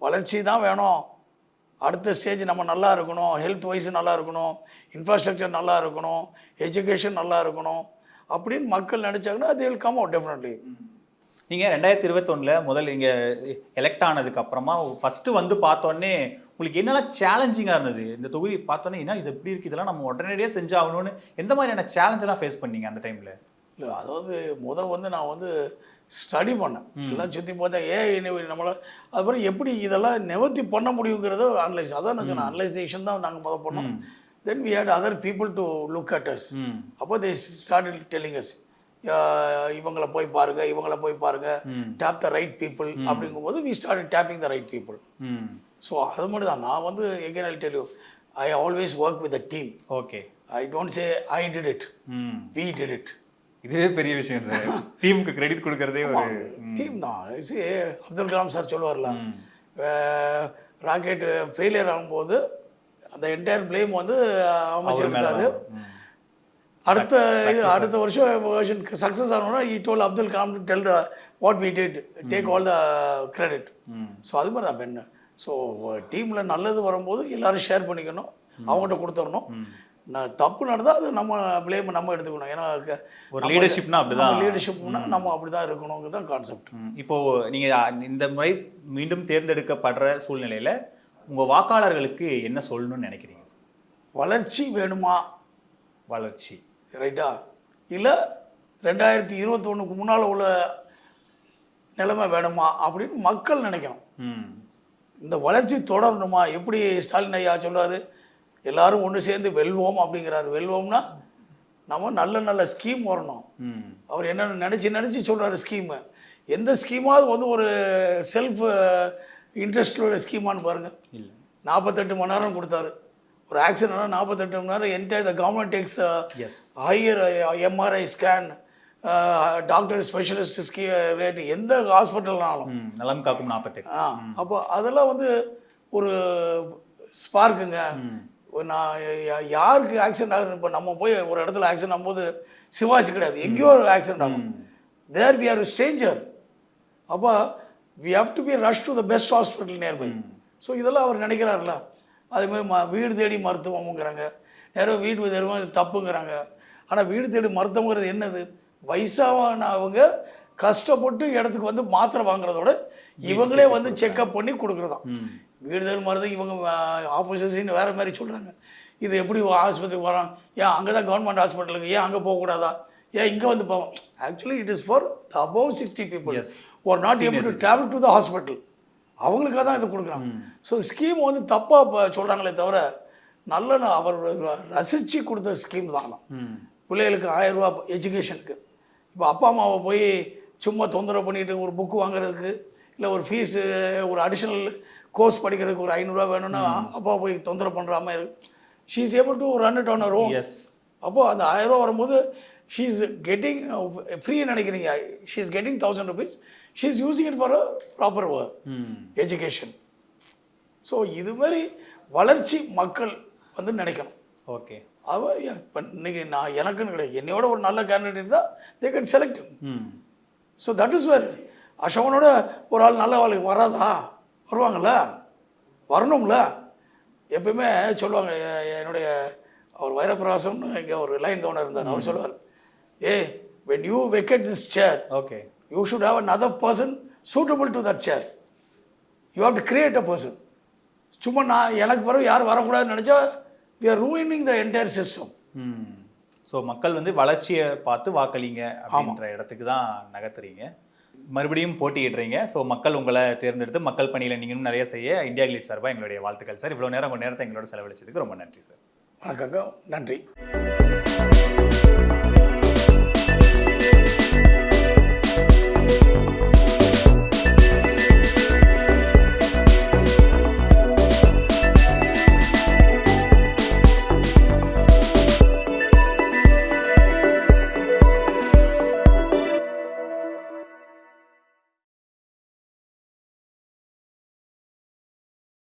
வளர்ச்சி தான் வேணும், அடுத்த ஸ்டேஜ் நம்ம நல்லா இருக்கணும், ஹெல்த் வைஸ் நல்லா இருக்கணும், இன்ஃப்ராஸ்ட்ரக்சர் நல்லா இருக்கணும், எஜுகேஷன் நல்லா இருக்கணும் அப்படின்னு மக்கள் நினச்சாங்கன்னா they will come out definitely. நீங்கள் 2021 முதல் இங்கே எலெக்ட் ஆனதுக்கு அப்புறமா ஃபஸ்ட்டு வந்து பார்த்தோன்னே உங்களுக்கு என்னெல்லாம் சேலஞ்சிங்காக இருந்தது? இந்த தொகுதி பார்த்தோன்னே என்ன இது எப்படி இருக்குது, இதெல்லாம் நம்ம உடனடியாக செஞ்சாகணும்னு எந்த மாதிரியான சேலஞ்செல்லாம் ஃபேஸ் பண்ணீங்க அந்த டைமில்? இல்லை, அதாவது வந்து நான் வந்து ஸ்டடி பண்ணேன், எல்லாம் சுற்றி பார்த்தேன், நம்மளால் அதுக்கப்புறம் எப்படி இதெல்லாம் நிவர்த்தி பண்ண முடியுங்கிறத அனலைஸ், அதான் நான் சொன்னேன், அனலைசேஷன் தான் நாங்கள் பண்ணோம். Then we had other people to look at us. அப்போ தே ஸ்டார்டட் டெல்லிங் அஸ், இவங்களை போய் பாருங்க, டேப் த ரைட் பீப்புள் அப்படிங்கும்போது we started tapping the right people. So அது மட்டும் தான். நான் வந்து again I tell you, I always work with a team. Okay, I don't say I did it, we did it. இதுவே பெரிய விஷயம் சார், டீமுக்கு கிரெடிட் கொடுக்கறதே ஒரு டீம் தான். அப்துல் கலாம் சார் சொல்லுவார்ல, ராக்கெட் ஃபெயிலியர் ஆகும்போது அந்த என்டையர் பிளேம் வந்து அமைச்சர் இருக்காரு. அடுத்த வருஷம் சக்ஸஸ் ஆகணும்னா he told Abdul Kalam to tell the what we did, take all the credit. So அது மாதிரி தான் பெண்ணு. ஸோ டீமில் நல்லது வரும்போது எல்லாரும் ஷேர் பண்ணிக்கணும், அவங்ககிட்ட கொடுத்துடணும். தப்பு நடந்தால் அது நம்ம பிளேம் நம்ம எடுத்துக்கணும். ஏன்னா ஒரு லீடர்ஷிப்னா அப்படிதான், லீடர்ஷிப்னா நம்ம அப்படி தான் இருக்கணுங்கிறது தான் கான்செப்ட். இப்போது நீங்கள் இந்த முறை மீண்டும் தேர்ந்தெடுக்கப்படுற சூழ்நிலையில் உங்கள் வாக்காளர்களுக்கு என்ன சொல்லணும்னு நினைக்கிறீங்க? வளர்ச்சி வேணுமா? வளர்ச்சி ரைட்டா? இல்லை 2021க்கு முன்னால் உள்ள நிலைமை வேணுமா அப்படின்னு மக்கள் நினைக்கணும். இந்த வளர்ச்சி தொடரணுமா? எப்படி ஸ்டாலின் ஐயா சொல்கிறாரு, எல்லாரும் ஒன்று சேர்ந்து வெல்வோம் அப்படிங்கிறாரு. வெல்வோம்னா நம்ம நல்ல ஸ்கீம் வரணும். அவர் என்ன நினச்சி சொல்கிறாரு ஸ்கீமு. எந்த ஸ்கீமாவது வந்து ஒரு செல்ஃப் இன்ட்ரெஸ்டோட ஸ்கீமானு பாருங்கள். 48 மணி நேரம் கொடுத்தாரு. ஒரு ஆக்சிடென்ட்னா 48 மணி நேரம் entire the government takes hire MRI scan, doctor specialist rate எந்த ஹாஸ்பிட்டல்னாலும் நலம் காக்கும் 48. அப்போ அதெல்லாம் வந்து ஒரு ஸ்பார்க்குங்க. நான் யாருக்கு ஆக்சிடென்ட் ஆகுது, இப்போ நம்ம போய் ஒரு இடத்துல ஆக்சிடென்ட் ஆகும்போது சிவாஜி கிடையாது, எங்கேயோ ஒரு ஆக்சிடென்ட் ஆகும், தேர் வி ஆர் ஸ்ட்ரேஞ்சர். அப்போ we have to be rush to the best hospital nearby. So இதெல்லாம் அவர் நினைக்கிறாருல்ல. அதேமாதிரி வீடு தேடி மருத்துவம்ங்கிறாங்க, நேரம் வீடு தேடுவோம் தப்புங்கிறாங்க. ஆனால் வீடு தேடி மருத்துவங்கிறது என்னது? வயசானவங்க கஷ்டப்பட்டு இடத்துக்கு வந்து மாத்திரை வாங்குறதோட இவங்களே வந்து செக்அப் பண்ணி கொடுக்குறதான் வீடு தேடி மருந்து. இவங்க ஆப்போசிஷன் வேறு மாதிரி சொல்கிறாங்க. இது எப்படி ஆஸ்பத்திரிக்கு வரோம், ஏன் அங்கே தான் கவர்மெண்ட் ஹாஸ்பிட்டலுக்கு, ஏன் அங்கே போகக்கூடாதா, ஏன் இங்கே வந்து போவோம்? Actually it is for the above 60 people who are not able to travel to the hospital. அவங்களுக்காக தான் இது கொடுக்குறாங்க. ஸோ ஸ்கீம் வந்து தப்பாக சொல்கிறாங்களே தவிர அவர் ரசித்து கொடுத்த ஸ்கீம் தான். பிள்ளைகளுக்கு 1000 ரூபா எஜுகேஷனுக்கு. இப்போ அப்பா அம்மாவை போய் சும்மா தொந்தரவு பண்ணிட்டு ஒரு புக்கு வாங்குறதுக்கு, இல்லை ஒரு ஃபீஸு, ஒரு அடிஷ்னல் கோர்ஸ் படிக்கிறதுக்கு ஒரு 500 ரூபா வேணும்னா அப்பா போய் தொந்தரவு பண்ணுற மாதிரி இருக்கு. She is able to run it on her own. அப்போது அந்த 1000 ரூபா வரும்போது ஷீ இஸ் கெட்டிங் ஃப்ரீ நினைக்கிறீங்க, she is getting 1000 rupees, she is using it for a proper education. So இதுமாரி வளர்ச்சி மக்கள் வந்து நினைக்கணும். ஓகே, இப்போ இன்னைக்கு நான் எனக்குன்னு கிடையாது, என்னையோட ஒரு நல்ல கேண்டிடேட் தான் they can select. So that is where. அசோகனோட ஒரு ஆள் நல்ல ஆளுக்கு வராதா? வருவாங்கள்ல, வரணும்ல. எப்பயுமே சொல்லுவாங்க, என்னுடைய அவர் வைரப்பிரகாசம்னு இங்கே ஒரு லைன் கவர்னர் இருந்தார், அவர் சொல்லுவார், when you vacate this chair, okay, you should have another person suitable to that chair. You have to create a person. சும்மா நான் எனக்கு பிறகு யாரும் வரக்கூடாதுன்னு நினச்சா we are ruining the entire system. So மக்கள் வந்து வளர்ச்சியை பார்த்து வாக்களிங்க அப்படின்ற இடத்துக்கு தான் நகர்த்துறீங்க, மறுபடியும் போட்டியிடுறீங்க. ஸோ மக்கள் உங்களை தேர்ந்தெடுத்து மக்கள் பணியில் நீங்களும் நிறைய செய்ய இந்தியா கிளிட்ஸ் சார்பாக எங்களுடைய வாழ்த்துக்கள் சார். இவ்வளோ நேரம் உங்கள் நேரத்தை எங்களோட செலவழிச்சதுக்கு ரொம்ப நன்றி சார். வணக்கங்க, நன்றி.